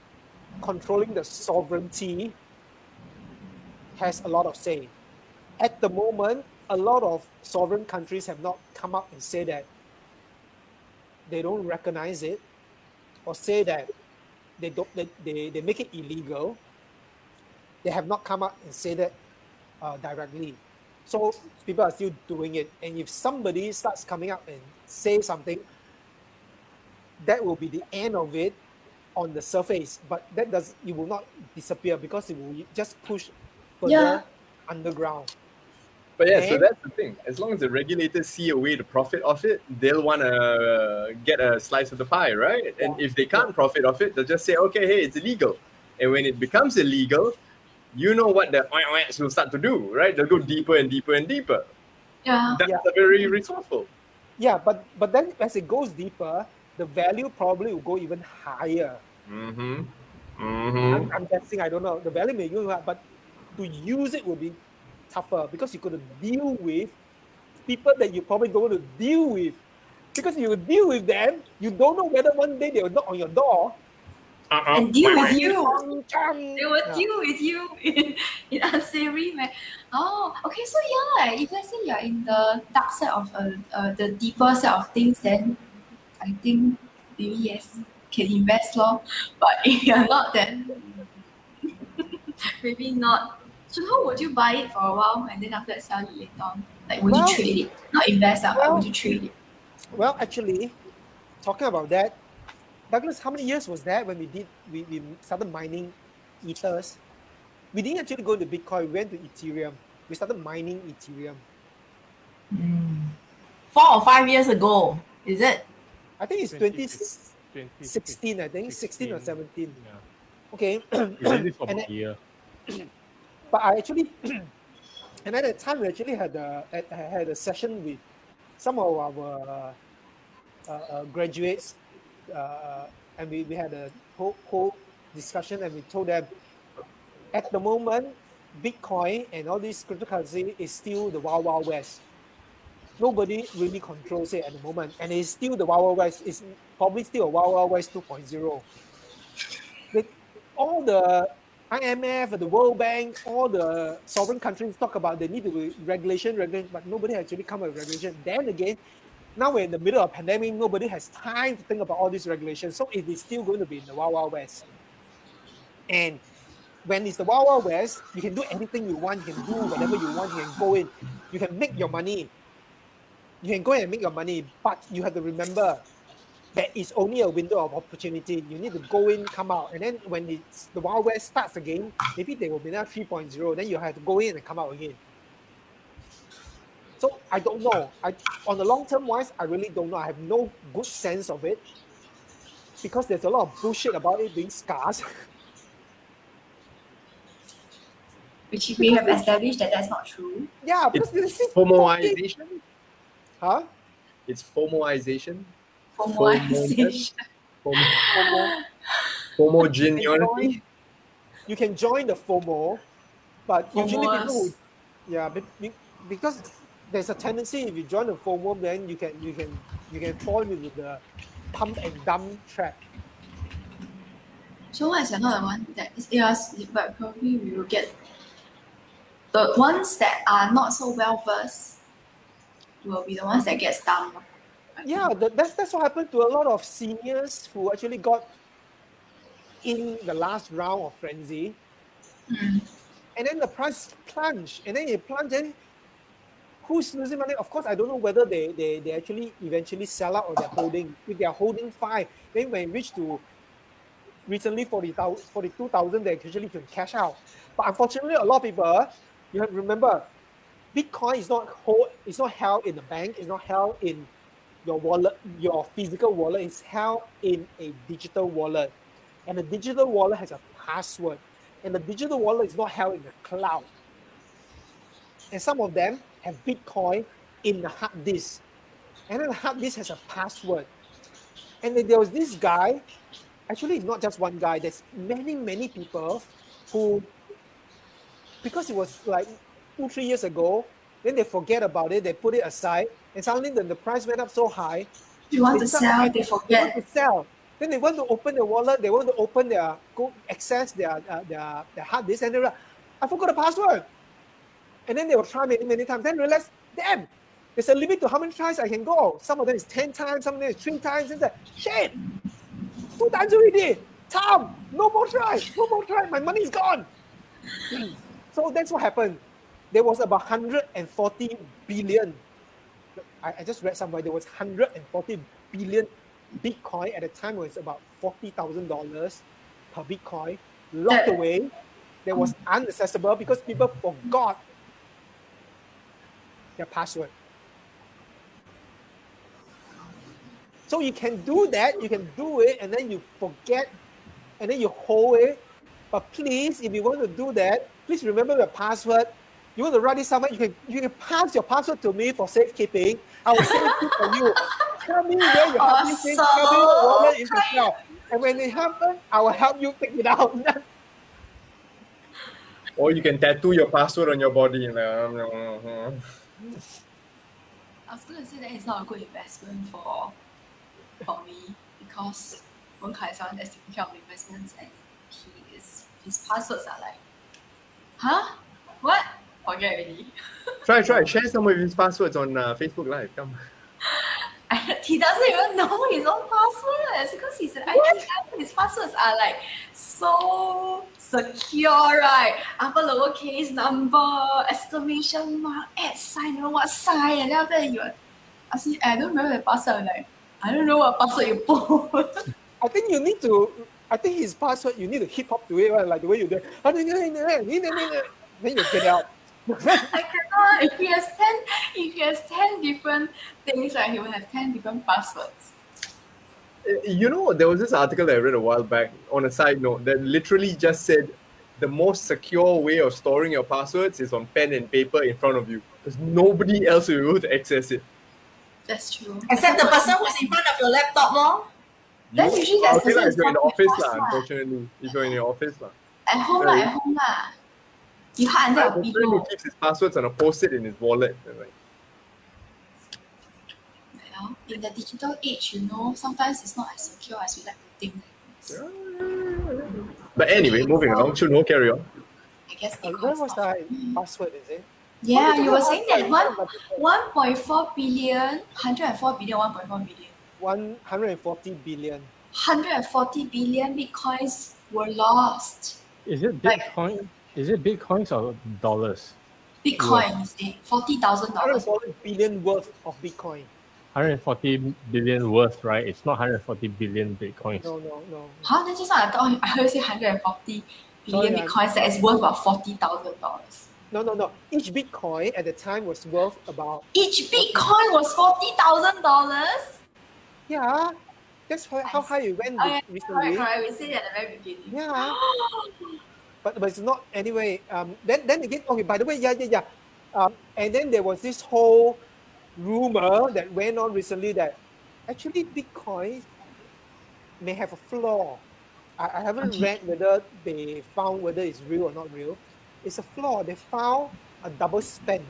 [SPEAKER 3] controlling the sovereignty, has a lot of say. At the moment, a lot of sovereign countries have not come up and say that they don't recognize it, or say that they make it illegal. They have not come up and say that directly. So people are still doing it. And if somebody starts coming up and say something, that will be the end of it on the surface, but it will not disappear because it will just push further
[SPEAKER 1] Yeah.
[SPEAKER 3] underground.
[SPEAKER 2] But yeah, so
[SPEAKER 3] And-
[SPEAKER 2] that's the thing. As long as the regulators see a way to profit off it, they'll want to get a slice of the pie, right? And if they can't profit off it, they'll just say, okay, hey, it's illegal. And when it becomes illegal, you know what the oinks will start to do, right? They'll go deeper and deeper and deeper.
[SPEAKER 1] Yeah.
[SPEAKER 2] That's
[SPEAKER 3] Yeah.
[SPEAKER 2] very resourceful.
[SPEAKER 3] Yeah, but then as it goes deeper, the value probably will go even higher.
[SPEAKER 2] Mm-hmm. Mm-hmm.
[SPEAKER 3] I'm guessing, I don't know. The value may go higher, but to use it will be tougher because you got to deal with people that you probably don't want to deal with. Because you deal with them, you don't know whether one day they will knock on your door.
[SPEAKER 1] And deal with you.
[SPEAKER 3] Chang.
[SPEAKER 1] They will
[SPEAKER 3] Yeah.
[SPEAKER 1] deal with you in unsavory man. Oh, okay. So yeah, if let's say you're in the dark side of the deeper side of things, then I think maybe yes, can invest lor. But if you're not, then maybe not. So how would you buy it for a while and then after that sell it later on? Like would
[SPEAKER 3] Well-
[SPEAKER 1] you trade it? Not invest, but
[SPEAKER 3] well-
[SPEAKER 1] would you trade it?
[SPEAKER 3] Well, actually, talking about that, Douglas, how many years was that when we started mining ethers? We didn't actually go to Bitcoin, we went to Ethereum. We started mining Ethereum.
[SPEAKER 4] 4 or 5 years ago, is it?
[SPEAKER 3] I think it's 2016, I think, 16 or 17.
[SPEAKER 5] Yeah.
[SPEAKER 3] Okay.
[SPEAKER 5] We did it for
[SPEAKER 3] And
[SPEAKER 5] about a year.
[SPEAKER 3] But I actually, and at that time we actually had a session with some of our graduates, and we had a whole discussion, and we told them, at the moment, Bitcoin and all these cryptocurrency is still the wild wild west. Nobody really controls it at the moment, and it's still the wild wild west. It's probably still a wild wild west 2.0. All the IMF, the World Bank, all the sovereign countries talk about they need to be regulation, but nobody actually come with regulation. Then again, now we're in the middle of pandemic, nobody has time to think about all these regulations. So it is still going to be in the wild, wild west. And when it's the wild, wild west, you can do anything you want, you can do whatever you want, you can go in, you can make your money. You can go in and make your money, but you have to remember that it's only a window of opportunity. You need to go in, come out, and then when the Wild West starts again, maybe there will be now 3.0, then you have to go in and come out again. So I don't know. On the long term wise, I really don't know. I have no good sense of it because there's a lot of bullshit about it being scarce.
[SPEAKER 1] Which we have established that that's not true.
[SPEAKER 3] Yeah, because
[SPEAKER 2] It's
[SPEAKER 3] this is
[SPEAKER 2] FOMOization.
[SPEAKER 3] Huh?
[SPEAKER 2] It's FOMOization.
[SPEAKER 1] Formalization.
[SPEAKER 2] Homogeneity.
[SPEAKER 3] You can join the FOMO, but usually people
[SPEAKER 1] FOMOers.
[SPEAKER 3] would, yeah, because there's a tendency if you join the FOMO, then you can fall into the pump and dump trap.
[SPEAKER 1] So what is another one that is yes, but probably we will get the ones that are not so well versed will be the ones that get stung.
[SPEAKER 3] Yeah, that's what happened to a lot of seniors who actually got in the last round of frenzy,
[SPEAKER 1] Mm.
[SPEAKER 3] and then the price plunged, and then it plunged. Then who's losing money? Of course, I don't know whether they actually eventually sell out or they're holding. If they're holding fine, then when it reached to recently 42,000, they actually can cash out. But unfortunately, a lot of people, you have to remember, Bitcoin is not held in the bank. It's not held in your wallet, your physical wallet. It's held in a digital wallet, and the digital wallet has a password, and the digital wallet is not held in the cloud. And some of them have Bitcoin in the hard disk, and then the hard disk has a password. And then there was this guy. Actually, it's not just one guy. There's many people who, because it was like 2-3 years ago, then they forget about it. They put it aside, and suddenly the price went up so high.
[SPEAKER 1] You want
[SPEAKER 3] They
[SPEAKER 1] to
[SPEAKER 3] start-
[SPEAKER 1] sell, they
[SPEAKER 3] They want
[SPEAKER 1] forget.
[SPEAKER 3] to sell. Then they want to open the wallet. They want to open go access their hard disk, and they're like, I forgot the password. And then they will try many times. Then realize, damn, there's a limit to how many tries I can go. Some of them is 10 times, some of them is 3 times. And shit, 2 times already. Tom, no more try. My money is gone. So that's what happened. There was about 140 billion. I just read somewhere there was 140 billion Bitcoin at the time was about $40,000 per Bitcoin, locked
[SPEAKER 1] That-
[SPEAKER 3] away, that was inaccessible because people forgot their password. So you can do that, you can do it, and then you forget, and then you hold it. But please, if you want to do that, please remember your password. You want to write it somewhere, you can pass your password to me for safekeeping. I will save it for you. Tell me where you have this thing, tell me your wallet is as well. And when it happens, I will help you take it out.
[SPEAKER 2] Or you can tattoo your password on your body.
[SPEAKER 1] I was going to say that it's not a good investment for me because Wen Kai is someone that's taking care of investments and his passwords are like, huh? What? Forget already.
[SPEAKER 2] Try. Share some of his passwords on Facebook Live. Come.
[SPEAKER 1] He doesn't even know his own passwords because he's an IT guy. His passwords are like so secure, right? Upper lowercase number, exclamation mark, @ sign, what sign, and then after that you ask me, I don't remember the password. I'm like, I don't know what password you put.
[SPEAKER 3] I think you need to, I think his password, you need to hip hop to it, right? Like the way you do it. Then you get out.
[SPEAKER 1] I cannot. If he has 10 different things, right, he will have 10 different passwords.
[SPEAKER 2] You know, there was this article that I read a while back on a side note that literally just said the most secure way of storing your passwords is on pen and paper in front of you because nobody else will be able to access it.
[SPEAKER 1] That's true.
[SPEAKER 4] Except the person who's in front of your laptop, more.
[SPEAKER 1] Then usually that
[SPEAKER 2] Okay,
[SPEAKER 1] person
[SPEAKER 2] if you're in the
[SPEAKER 1] is
[SPEAKER 2] office,
[SPEAKER 1] fast lah.
[SPEAKER 2] unfortunately. If you're in your office.
[SPEAKER 1] At home lah. You hide
[SPEAKER 2] I
[SPEAKER 1] under
[SPEAKER 2] have
[SPEAKER 1] a
[SPEAKER 2] a friend who
[SPEAKER 1] pillow.
[SPEAKER 2] keeps his passwords on a post-it in his wallet. Like,
[SPEAKER 1] Well, in the digital age, sometimes it's not as secure as we like to think.
[SPEAKER 2] but anyway, moving along. Shouldn't carry on.
[SPEAKER 1] I guess
[SPEAKER 3] Where
[SPEAKER 1] Bitcoin is
[SPEAKER 3] was
[SPEAKER 1] not.
[SPEAKER 3] that password, is it?
[SPEAKER 1] Yeah, you were saying that
[SPEAKER 3] But
[SPEAKER 1] 1.4 billion, 104 billion, 1.4 billion.
[SPEAKER 3] 140 billion.
[SPEAKER 1] 140 billion Bitcoins were lost.
[SPEAKER 5] Is it
[SPEAKER 1] Like-
[SPEAKER 5] Bitcoin? Is it Bitcoins or dollars?
[SPEAKER 1] Bitcoins, $40,000.
[SPEAKER 3] 140 billion worth of Bitcoin.
[SPEAKER 5] 140 billion worth, right? It's not 140 billion Bitcoins.
[SPEAKER 3] No.
[SPEAKER 1] Huh? Then just now I heard you say 140 billion
[SPEAKER 3] Sorry,
[SPEAKER 1] Bitcoins that is worth about $40,000.
[SPEAKER 3] No. Each Bitcoin at the time was worth about,
[SPEAKER 1] Each Bitcoin was $40,000?
[SPEAKER 3] yeah, that's how high it went
[SPEAKER 1] Oh, yeah,
[SPEAKER 3] recently.
[SPEAKER 1] correct. We said it at the very beginning.
[SPEAKER 3] Yeah. But it's not anyway. Then again, okay. By the way, yeah. And then there was this whole rumor that went on recently that actually Bitcoin may have a flaw. I haven't read whether they found whether it's real or not real. It's a flaw. They found a double spend.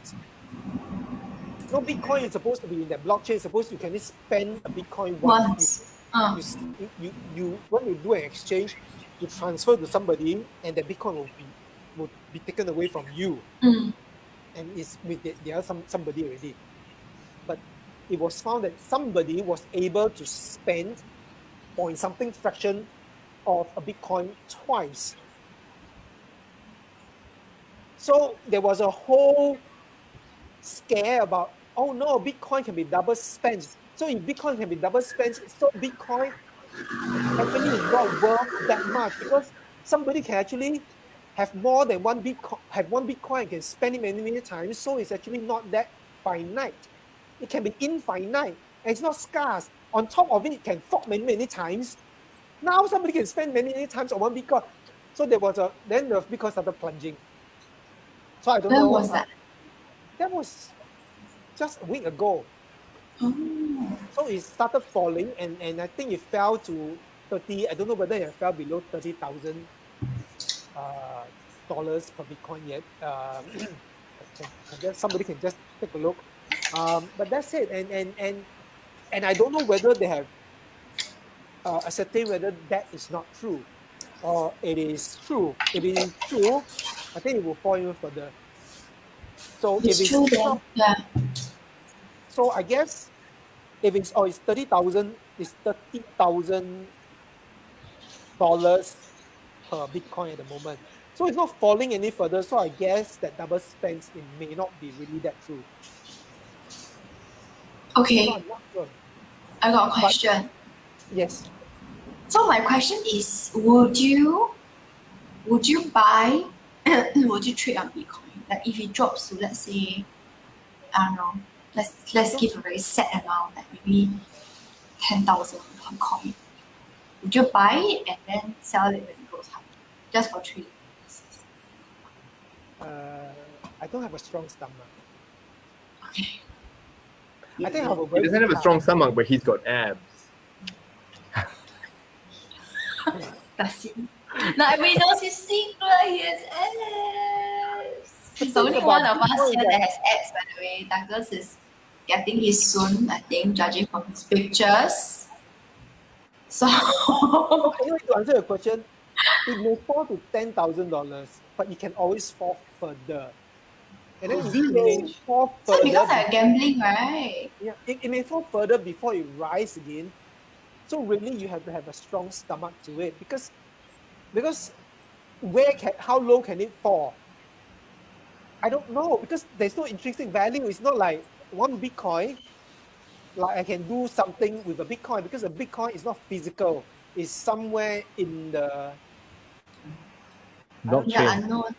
[SPEAKER 3] No, Bitcoin is supposed to be in that blockchain. It's supposed to, you can just spend a Bitcoin once. You when you do an exchange, you transfer to somebody, and the Bitcoin will be taken away from you,
[SPEAKER 1] Mm.
[SPEAKER 3] and it's with the other somebody already. But it was found that somebody was able to spend point something fraction of a Bitcoin twice. So there was a whole scare about, oh no, Bitcoin can be double spent. So if Bitcoin can be double spent, so Bitcoin actually is not worth that much because somebody can actually have more than one Bitcoin, can spend it many times. So it's actually not that finite. It can be infinite, and it's not scarce. On top of it, it can fork many times. Now somebody can spend many times on one Bitcoin. So then the Bitcoin started plunging. So I don't know.
[SPEAKER 1] When was that?
[SPEAKER 3] That was just a week ago.
[SPEAKER 1] Oh.
[SPEAKER 3] So it started falling, and I think it fell to 30. I don't know whether it fell below $30,000 dollars per Bitcoin yet. I guess somebody can just take a look. But that's it. And I don't know whether they have ascertained whether that is not true or it is true. If it is true, I think it will fall even further. So
[SPEAKER 1] It's
[SPEAKER 3] if
[SPEAKER 1] true
[SPEAKER 3] it's
[SPEAKER 1] then.
[SPEAKER 3] not,
[SPEAKER 1] Yeah.
[SPEAKER 3] so I guess if it's 30,000, it's $30,000 per Bitcoin at the moment. So it's not falling any further. So I guess that double spends, it may not be really that true.
[SPEAKER 1] Okay,
[SPEAKER 3] So I'm not sure.
[SPEAKER 1] I got a question.
[SPEAKER 3] Yes.
[SPEAKER 1] So my question is, would you buy, would you trade on Bitcoin? Like if it drops to, let's say, I don't know, let's give a very set amount, like maybe 10,000 per coin. Would you buy it and then sell it when it goes high, just for trading purposes?
[SPEAKER 3] I don't have a strong stomach.
[SPEAKER 1] Okay.
[SPEAKER 3] I think I have a
[SPEAKER 2] He
[SPEAKER 3] very
[SPEAKER 2] doesn't
[SPEAKER 3] weak
[SPEAKER 2] have a
[SPEAKER 3] heart.
[SPEAKER 2] strong stomach, but he's got abs.
[SPEAKER 1] Does he? Now everybody knows his secret. He has abs. He's the
[SPEAKER 3] thing
[SPEAKER 1] only
[SPEAKER 3] about
[SPEAKER 1] one of us
[SPEAKER 3] Bitcoin
[SPEAKER 1] here
[SPEAKER 3] that-
[SPEAKER 1] that has abs, by the way. Douglas is getting his soon, I think, judging from his pictures. So
[SPEAKER 3] Anyway, to answer your question, it may fall to $10,000, but it can always fall further. And then it may fall
[SPEAKER 1] so
[SPEAKER 3] further.
[SPEAKER 1] because I'm gambling, right?
[SPEAKER 3] Yeah, it may fall further before it rise again. So really, you have to have a strong stomach to it because how low can it fall? I don't know because there's no intrinsic value. It's not like one Bitcoin. Like I can do something with a Bitcoin because a Bitcoin is not physical. It's somewhere in the
[SPEAKER 1] The
[SPEAKER 5] Blockchain.
[SPEAKER 1] unknown.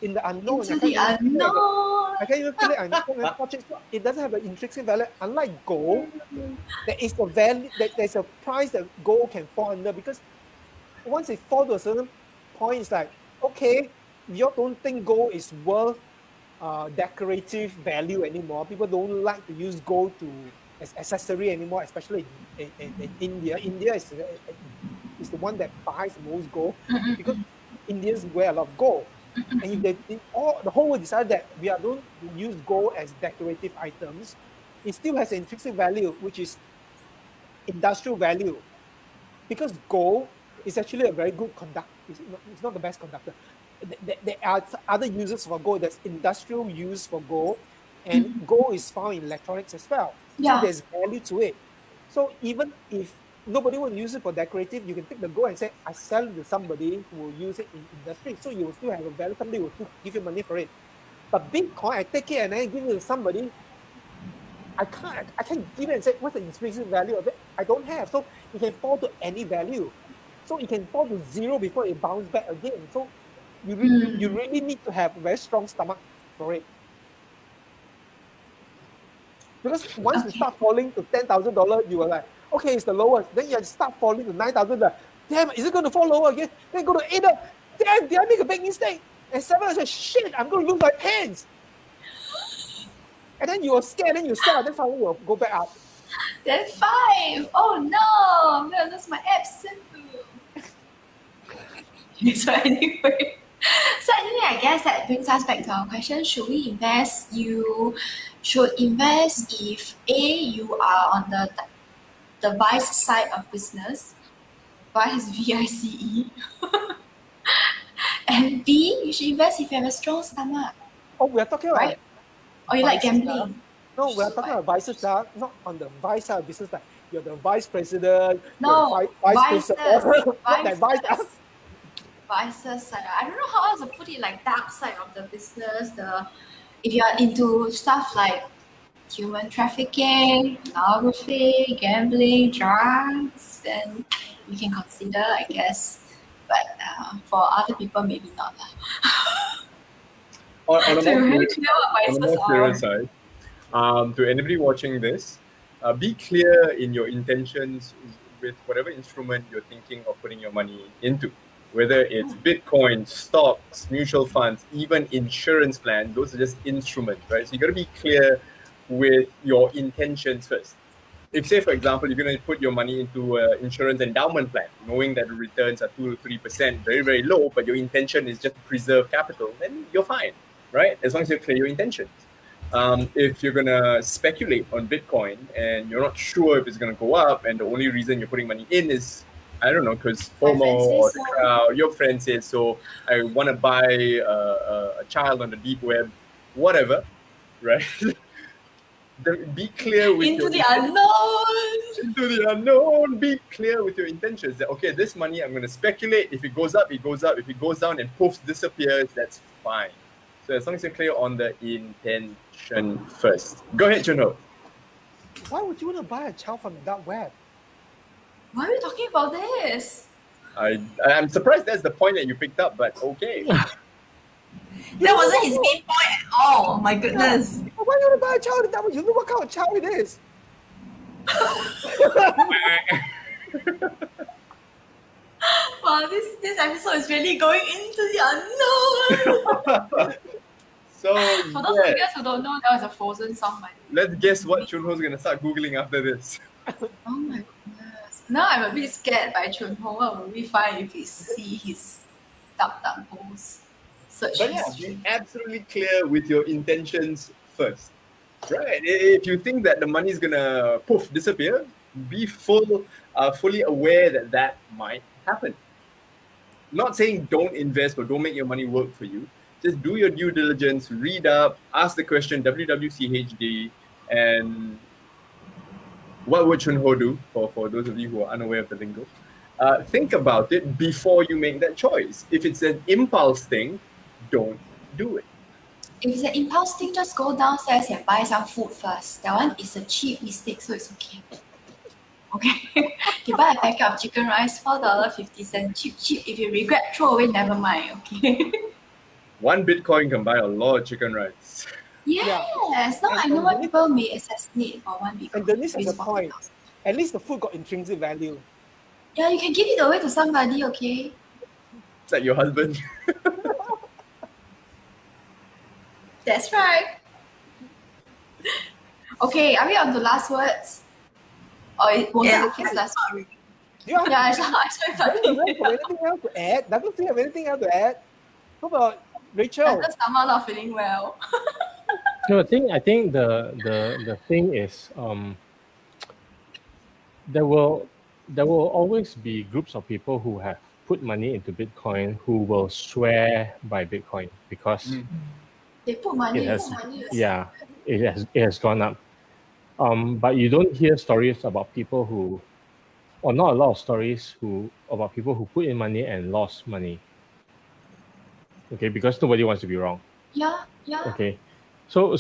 [SPEAKER 3] in the unknown.
[SPEAKER 1] Into the unknown.
[SPEAKER 3] I can't even feel it. I can't touch it. It doesn't have an intrinsic value. Unlike gold, there is a value. There's a price that gold can fall under because once it falls to a certain point, it's like okay, you don't think gold is worth decorative value anymore. People don't like to use gold as accessory anymore, especially in India. India is the one that buys the most gold because Indians wear a lot of gold. And if the whole world decided that we don't use gold as decorative items, it still has intrinsic value, which is industrial value. Because gold is actually a very good conductor. It's not the best conductor. There are other uses for gold. There's industrial use for gold, and gold is found in electronics as well.
[SPEAKER 1] Yeah.
[SPEAKER 3] So there's value to it. So even if nobody will use it for decorative, you can take the gold and say, I sell it to somebody who will use it in industry. So you will still have a value. Somebody will still give you money for it. But Bitcoin, I take it and I give it to somebody. I can't give it and say, what's the intrinsic value of it? I don't have. So it can fall to any value. So it can fall to zero before it bounce back again. So you really need to have a very strong stomach for it. Because once you start falling to $10,000, you are like, okay, it's the lowest. Then you start falling to $9,000. Damn, is it going to fall lower again? Then go to 8. Damn, did I make a big mistake? And 7, I said, shit, I'm going to lose my pants. And then you are scared, then you sell, then finally you'll go back up.
[SPEAKER 1] Then 5. Oh no, I'm gonna lose my abs soon. So anyway, I guess that brings us back to our question: should we invest? You should invest if A, you are on the vice side of business, vice VICE, and B, you should invest if you have a strong stomach,
[SPEAKER 3] Oh, we are talking about
[SPEAKER 1] right? Or you like
[SPEAKER 3] vices,
[SPEAKER 1] gambling.
[SPEAKER 3] No, we are talking about vices, not on the vice side of business. Like you're the vice president.
[SPEAKER 1] No,
[SPEAKER 3] you're the vice
[SPEAKER 1] vices,
[SPEAKER 3] principal. Not that vice.
[SPEAKER 1] Vices side. I don't know how else to put it. Like dark side of the business. If you are into stuff like human trafficking, pornography, gambling, drugs, then you can consider, I guess. But for other people, maybe not.
[SPEAKER 2] On a more
[SPEAKER 1] So really
[SPEAKER 2] serious-
[SPEAKER 1] clear what
[SPEAKER 2] on a
[SPEAKER 1] vices
[SPEAKER 2] more
[SPEAKER 1] are.
[SPEAKER 2] serious side, to anybody watching this, be clear in your intentions with whatever instrument you're thinking of putting your money into. Whether it's Bitcoin, stocks, mutual funds, even insurance plan, those are just instruments, right? So you got to be clear with your intentions first. If, say, for example, you're going to put your money into an insurance endowment plan, knowing that the returns are 2 to 3%, very, very low, but your intention is just to preserve capital, then you're fine, right? As long as you clear your intentions. If you're going to speculate on Bitcoin and you're not sure if it's going to go up, and the only reason you're putting money in is, I don't know, because
[SPEAKER 1] My
[SPEAKER 2] FOMO
[SPEAKER 1] friend
[SPEAKER 2] or
[SPEAKER 1] says
[SPEAKER 2] the
[SPEAKER 1] so.
[SPEAKER 2] crowd, your friend says so, I want to buy a child on the deep web, whatever, right? Then be clear with
[SPEAKER 1] Into
[SPEAKER 2] your
[SPEAKER 1] the unknown.
[SPEAKER 2] into the unknown. Be clear with your intentions. That okay, this money I'm going to speculate. If it goes up, it goes up. If it goes down and poof disappears, that's fine. So as long as you're clear on the intention first. Go ahead, Junho.
[SPEAKER 3] Why would you want to buy a child from the dark web?
[SPEAKER 1] Why are we talking about this?
[SPEAKER 2] I'm surprised that's the point that you picked up, but okay.
[SPEAKER 4] That wasn't his main point at all. My goodness.
[SPEAKER 3] Why you want to buy a child in that? You know what kind of child it is.
[SPEAKER 1] Wow, this episode is really going into the unknown.
[SPEAKER 2] So
[SPEAKER 1] For those of you guys who don't know, that was a Frozen song by.
[SPEAKER 2] let's guess what Chunho's gonna start googling after this.
[SPEAKER 1] Oh my goodness. Now I'm a bit scared by Chunho. What will we find if we see his DuckDuckGo's search
[SPEAKER 2] But yeah,
[SPEAKER 1] history?
[SPEAKER 2] be absolutely clear with your intentions first. Right. If you think that the money is gonna disappear, be fully aware that might happen. Not saying don't invest or don't make your money work for you. Just do your due diligence, read up, ask the question WWCHD, and what would Chunho do for those of you who are unaware of the lingo? Think about it before you make that choice. If it's an impulse thing, don't do it.
[SPEAKER 1] If it's an impulse thing, just go downstairs and buy some food first. That one is a cheap mistake, so it's okay. Okay. You buy a packet of chicken rice, $4.50. Cheap. If you regret, throw away, never mind. Okay.
[SPEAKER 2] 1 Bitcoin can buy a lot of chicken rice.
[SPEAKER 1] Yes. Now I know why people may assassinate for 1 Bitcoin.
[SPEAKER 3] And Denise has a
[SPEAKER 1] Waste
[SPEAKER 3] point.
[SPEAKER 1] 40,000.
[SPEAKER 3] At least the food got intrinsic value.
[SPEAKER 1] Yeah, you can give it away to somebody, okay?
[SPEAKER 2] It's like your husband.
[SPEAKER 1] That's right. Okay, are we on to last words? Or was
[SPEAKER 4] Yeah.
[SPEAKER 1] it his last word?
[SPEAKER 3] Do you have
[SPEAKER 1] Yeah, I saw
[SPEAKER 3] anything else to add? Douglas, do you have anything else to add? How about Rachel?
[SPEAKER 1] Douglas somehow not feeling well.
[SPEAKER 5] No, I think the thing is there will always be groups of people who have put money into Bitcoin who will swear by Bitcoin because
[SPEAKER 1] They put money.
[SPEAKER 5] it has gone up. But you don't hear stories about people who, or not a lot of stories about people who put in money and lost money. Okay, because nobody wants to be wrong.
[SPEAKER 1] Yeah.
[SPEAKER 5] Okay, so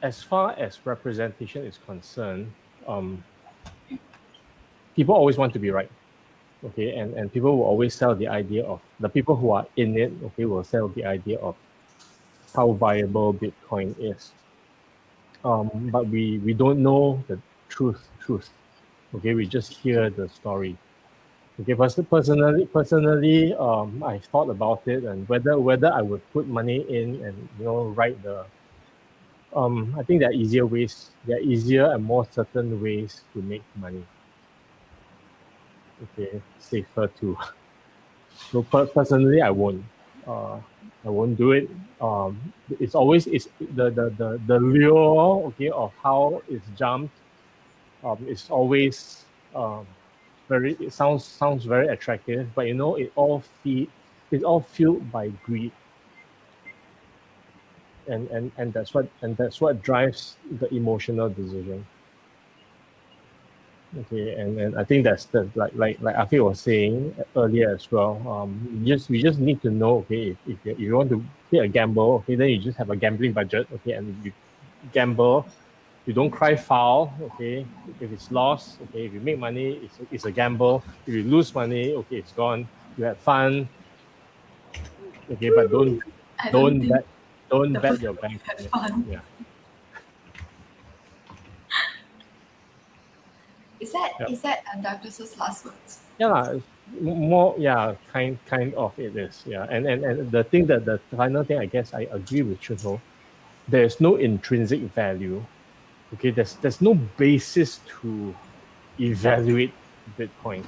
[SPEAKER 5] as far as representation is concerned, people always want to be right. Okay, and people will always sell the idea of the people who are in it. Okay, will sell the idea of how viable Bitcoin is. But we don't know the truth. Okay, we just hear the story. Okay, personally, I thought about it and whether I would put money in and write the. I think there are easier ways. There are easier and more certain ways to make money. Okay, safer too. So personally, I won't. I won't do it. It's always the lure, okay, of how it's jumped. It's always it sounds very attractive, but it's all fueled by greed. And that's what drives the emotional decision. Okay, and I think that's like Afi was saying earlier as well. We just need to know, okay, if you want to play a gamble, okay, then you just have a gambling budget, okay, and you gamble. You don't cry foul, okay. If it's lost, okay. If you make money, it's a gamble. If you lose money, okay, it's gone. You had fun, okay, but don't bet your bank.
[SPEAKER 1] had fun.
[SPEAKER 5] Yeah.
[SPEAKER 1] Is that Douglas's last words?
[SPEAKER 5] Yeah, more. Yeah, kind of it is. Yeah, and the final thing, I guess I agree with Chunho. There's no intrinsic value. Okay, there's no basis to evaluate Bitcoin.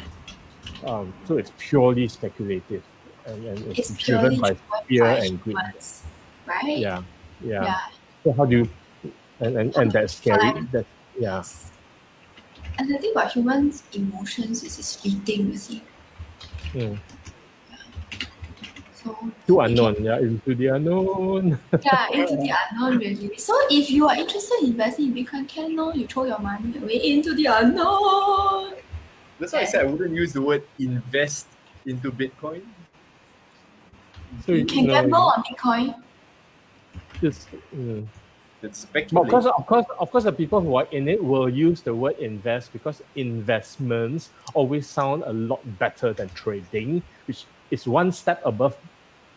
[SPEAKER 5] So it's purely speculative, and it's driven by fear and greed.
[SPEAKER 1] humans, right?
[SPEAKER 5] Yeah. So how do you? And that's scary. That
[SPEAKER 1] Yes. And the thing about humans' emotions is it's fleeting, you see. So
[SPEAKER 5] too unknown. Yeah, into the unknown.
[SPEAKER 1] yeah, into the unknown really. So if you are interested in investing in Bitcoin, you throw your money away into the unknown.
[SPEAKER 2] That's why I said I wouldn't use the word invest into Bitcoin.
[SPEAKER 5] So
[SPEAKER 1] You can gamble on Bitcoin.
[SPEAKER 5] Just,
[SPEAKER 2] It's
[SPEAKER 5] But
[SPEAKER 2] speculation.
[SPEAKER 5] of course, the people who are in it will use the word invest because investments always sound a lot better than trading, which is one step above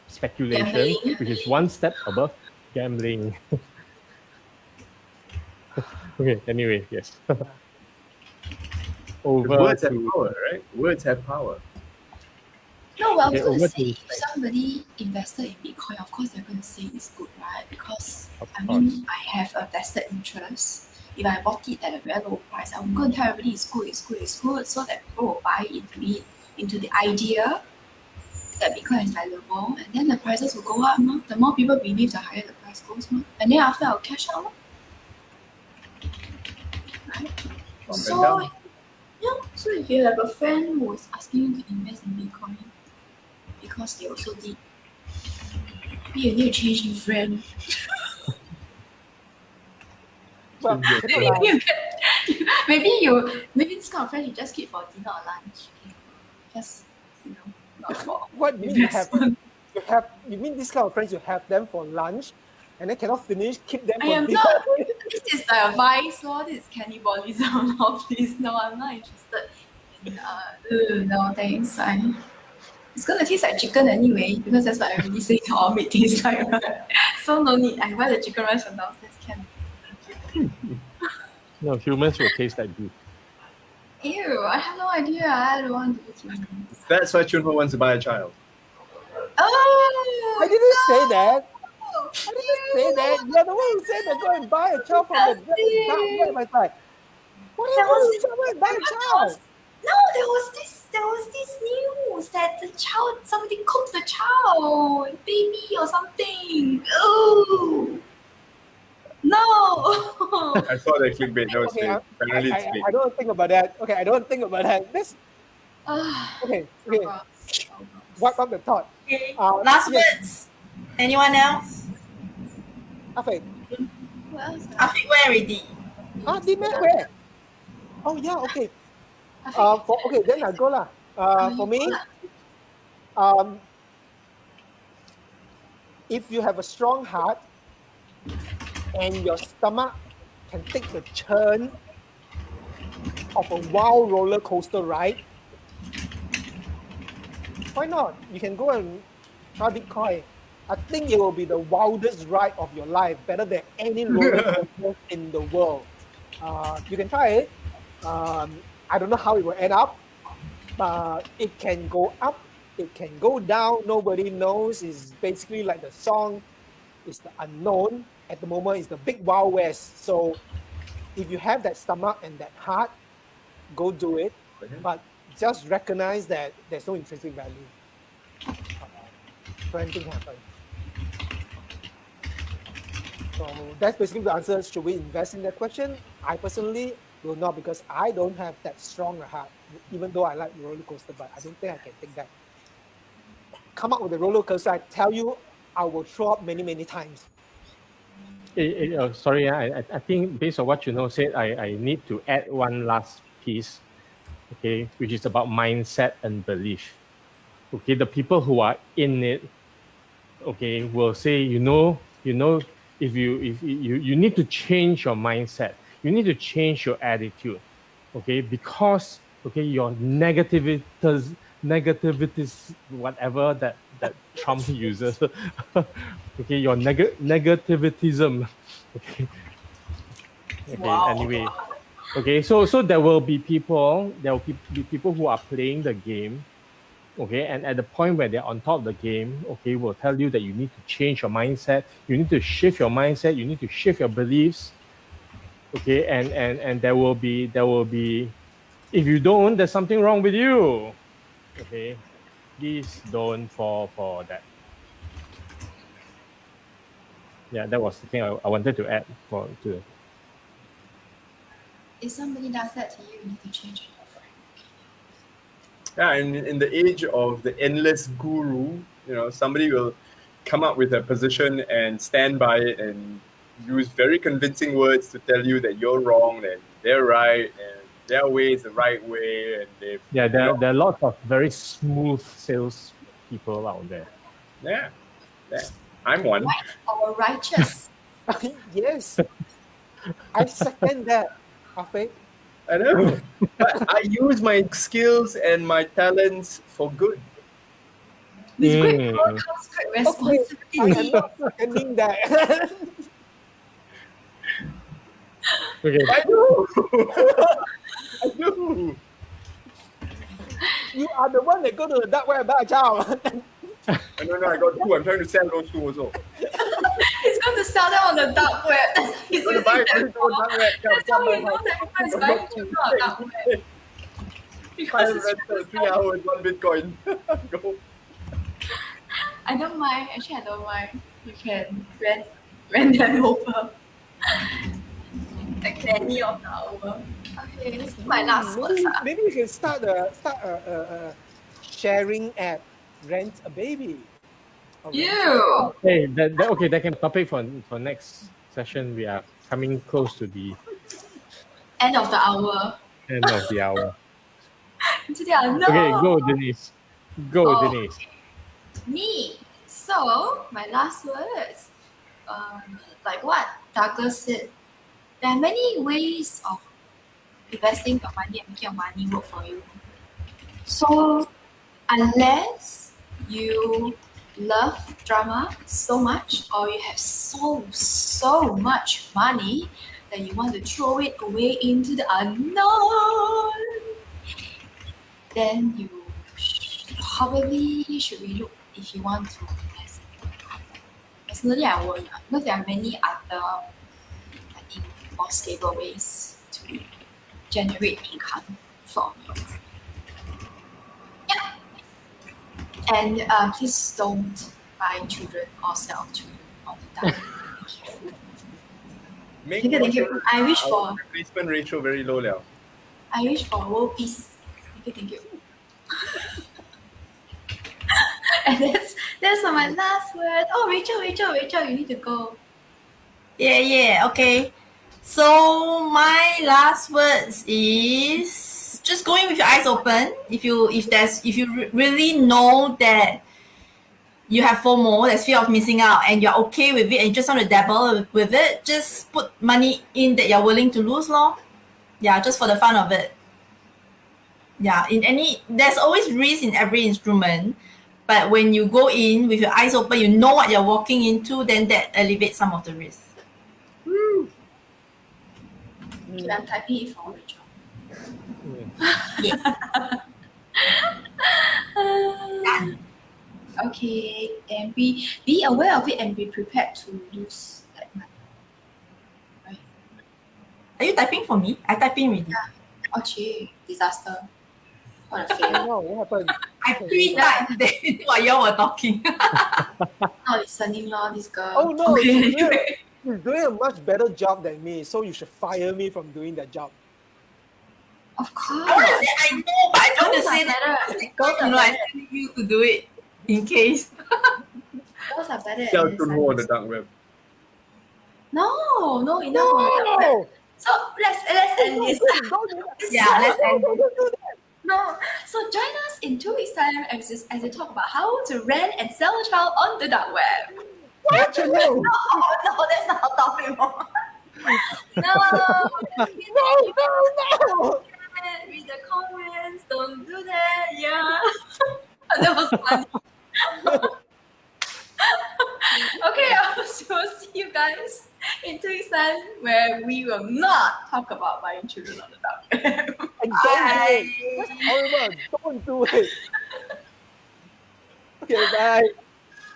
[SPEAKER 5] speculation,
[SPEAKER 1] Gambling.
[SPEAKER 5] which is one step above gambling. Okay, anyway, yes. Over
[SPEAKER 2] Words have
[SPEAKER 5] to
[SPEAKER 2] power, right? Words have power.
[SPEAKER 1] No, well, I
[SPEAKER 5] Okay,
[SPEAKER 1] was going
[SPEAKER 5] over
[SPEAKER 1] to say,
[SPEAKER 5] to
[SPEAKER 1] if somebody invested in Bitcoin, of course they're going to say it's good, right? Because
[SPEAKER 5] Of
[SPEAKER 1] I
[SPEAKER 5] course.
[SPEAKER 1] mean, I have a vested interest. If I bought it at a very low price, I'm going to tell everybody it's good, it's good, it's good, so that people will buy into it, into the idea that Bitcoin is valuable, and then the prices will go up. No? The more people believe, the higher the price goes. No? And then after I'll cash out. No? Right?
[SPEAKER 2] Up and
[SPEAKER 1] So,
[SPEAKER 2] down.
[SPEAKER 1] yeah, so if you have a friend who is asking you to invest in Bitcoin because they also did, maybe you need to change your friend.
[SPEAKER 3] Well,
[SPEAKER 2] Change your
[SPEAKER 3] cannot
[SPEAKER 1] Maybe
[SPEAKER 3] lah.
[SPEAKER 1] you can, maybe this kind of friend you just keep for dinner or lunch. Okay? Just not for
[SPEAKER 3] What you mean you have
[SPEAKER 1] investment.
[SPEAKER 3] you mean this kind of friends you have them for lunch and then cannot finish, keep them
[SPEAKER 1] I
[SPEAKER 3] for
[SPEAKER 1] am
[SPEAKER 3] dinner?
[SPEAKER 1] not. This is the advice, or this is cannibalism. No, please, no, I'm not interested. In, no, thanks. It's gonna taste like chicken anyway because that's what everybody says all meat tastes like. Right? So no need. I buy the chicken rice from downstairs. Can.
[SPEAKER 5] No, humans will taste like beef.
[SPEAKER 1] Ew! I have no idea. I don't want to eat humans.
[SPEAKER 2] That's why Chunho wants to buy a child.
[SPEAKER 1] Oh!
[SPEAKER 3] I didn't say that.
[SPEAKER 1] no.
[SPEAKER 3] I didn't say that. You're the one who said that go and buy a child from the dark web. I was like, what
[SPEAKER 1] There was
[SPEAKER 3] is go and buy a
[SPEAKER 1] there
[SPEAKER 3] child?
[SPEAKER 1] was- No, there was this news that the child, somebody cooked the child, baby or something. Oh no!
[SPEAKER 2] I saw that clickbait. That was
[SPEAKER 3] Okay,
[SPEAKER 2] fake. Apparently it's fake.
[SPEAKER 3] I don't think about that. Okay, I don't think about that. This
[SPEAKER 1] Ah,
[SPEAKER 3] okay.
[SPEAKER 1] gross.
[SPEAKER 3] Wipe up the thought.
[SPEAKER 4] Okay.
[SPEAKER 3] Uh,
[SPEAKER 4] Last
[SPEAKER 3] yes.
[SPEAKER 4] words. Anyone else?
[SPEAKER 3] Afek.
[SPEAKER 1] What else?
[SPEAKER 4] I think where already?
[SPEAKER 3] Demand where? Oh yeah, okay.
[SPEAKER 1] I think-
[SPEAKER 3] Okay, then I go lah. For me, if you have a strong heart and your stomach can take the churn of a wild roller coaster ride, why not? You can go and try Bitcoin. I think it will be the wildest ride of your life, better than any roller coaster in the world. You can try it. I don't know how it will end up, but it can go up, it can go down. Nobody knows. It's basically like the song is the unknown. At the moment, it's the big wild west. So if you have that stomach and that heart, go do it. But just recognize that there's no intrinsic value for anything happen. So that's basically the answer. Should we invest in that question? I personally will not, because I don't have that strong a heart, even though I like roller coaster, but I don't think I can take that. Come up with a roller coaster, I tell you, I will throw up many, many times.
[SPEAKER 5] Sorry, I think based on what you know said, I need to add one last piece, okay, which is about mindset and belief. Okay, the people who are in it, okay, will say, if you need to change your mindset, you need to change your attitude, okay, because okay, your negativities, whatever that Trump uses, okay, your negativism, okay. Okay,
[SPEAKER 4] Wow.
[SPEAKER 5] anyway, okay, so there will be people who are playing the game, okay, and at the point where they're on top of the game, okay, will tell you that you need to change your mindset, you need to shift your mindset, you need to shift your beliefs, okay, and there will be, if you don't, there's something wrong with you, okay. Please don't fall for that. Yeah, that was the thing I wanted to add to.
[SPEAKER 1] If somebody does that to you, you need to change it.
[SPEAKER 2] Yeah, and in the age of the endless guru, somebody will come up with a position and stand by it and use very convincing words to tell you that you're wrong and they're right and their way is the right way, and they've
[SPEAKER 5] There are lots of very smooth sales people out there.
[SPEAKER 2] yeah. I'm one.
[SPEAKER 1] Right or righteous?
[SPEAKER 3] Yes, I second that, Afe.
[SPEAKER 2] I know. But I use my skills and my talents for good.
[SPEAKER 1] With great
[SPEAKER 5] Mm.
[SPEAKER 1] power comes great
[SPEAKER 3] Okay, I am
[SPEAKER 1] responsibility.
[SPEAKER 3] not seconding that.
[SPEAKER 5] Okay.
[SPEAKER 2] I do. I do.
[SPEAKER 3] You are the one that go to the dark web, child.
[SPEAKER 2] No, I got two. I'm trying to sell those two also.
[SPEAKER 1] He's going to sell them on the dark web. He's
[SPEAKER 2] Gonna
[SPEAKER 1] using
[SPEAKER 2] buy
[SPEAKER 1] them
[SPEAKER 2] two
[SPEAKER 1] for.
[SPEAKER 2] dark web.
[SPEAKER 1] That's how you know that everyone is buying crypto on dark web. Because it's trying to
[SPEAKER 2] 3
[SPEAKER 1] sell.
[SPEAKER 2] hours, 1 Bitcoin. Go.
[SPEAKER 1] I don't mind. Actually, I don't mind. You can rent them over. Like any of the hour. Okay, this is my last words.
[SPEAKER 3] Maybe we can start a sharing app. Rent a baby. Or rent a
[SPEAKER 1] You.
[SPEAKER 5] Hey, that can be topic for next session. We are coming close to the
[SPEAKER 1] End of the hour.
[SPEAKER 5] end of the hour.
[SPEAKER 1] Today, no.
[SPEAKER 5] Okay, go Denise. Go
[SPEAKER 1] Oh.
[SPEAKER 5] Denise.
[SPEAKER 1] Me. So, my last words. Like what Douglas said, there are many ways of investing your money and making your money work for you. So, unless you love drama so much or you have so much money that you want to throw it away into the unknown, then you probably should relook if you want to invest. Personally, I won't because there are many other, I think, more stable ways to generate income from your money. Yeah. And please don't buy children or sell children all the time.
[SPEAKER 2] Make
[SPEAKER 1] Thank you.
[SPEAKER 2] your
[SPEAKER 1] I wish for
[SPEAKER 2] replacement ratio very low now.
[SPEAKER 1] world peace. Thank you. And that's my last word. Oh, Rachel, you need to go.
[SPEAKER 4] Yeah, okay. So my last words is just going with your eyes open. If you really know that you have FOMO, there's fear of missing out, and you're okay with it and you just want to dabble with it, just put money in that you're willing to lose, lor. Yeah, just for the fun of it. Yeah, there's always risk in every instrument, but when you go in with your eyes open, you know what you're walking into, then that alleviates some of the risk.
[SPEAKER 1] Okay, I'm typing it for Rachel. Okay, then be aware of it and be prepared to lose that money.
[SPEAKER 4] Are you typing for me? I type in already.
[SPEAKER 1] Oh, gee, disaster. What a fail.
[SPEAKER 3] No, what happened?
[SPEAKER 4] I pre-typed then while you all were talking.
[SPEAKER 1] Not listening, lor, this girl.
[SPEAKER 3] Oh no,
[SPEAKER 1] Okay.
[SPEAKER 3] you're doing a much better job than me, so you should fire me from doing that job.
[SPEAKER 1] Of course.
[SPEAKER 4] I want to say I know, but I don't want to say
[SPEAKER 1] Girls
[SPEAKER 4] that.
[SPEAKER 1] are
[SPEAKER 4] Because, I'm telling you to do it in case.
[SPEAKER 1] Girls are better at
[SPEAKER 2] Sell
[SPEAKER 1] this.
[SPEAKER 2] to know on the dark web.
[SPEAKER 1] No, enough on the dark web.
[SPEAKER 3] No!
[SPEAKER 1] So let's end this.
[SPEAKER 3] Don't do that.
[SPEAKER 4] Yeah, let's end.
[SPEAKER 3] Don't do that.
[SPEAKER 1] No, so join us in 2 weeks' time as we talk about how to rent and sell a child on the dark web.
[SPEAKER 3] What? No,
[SPEAKER 1] No, that's not a topic. No,
[SPEAKER 3] no.
[SPEAKER 1] read the comments. Don't do that. Yeah, that was funny. Okay, we'll see you guys in 2 weeks' time where we will not talk about buying children on the dark web.
[SPEAKER 3] And don't do it. That's horrible. Don't do it. Okay, bye.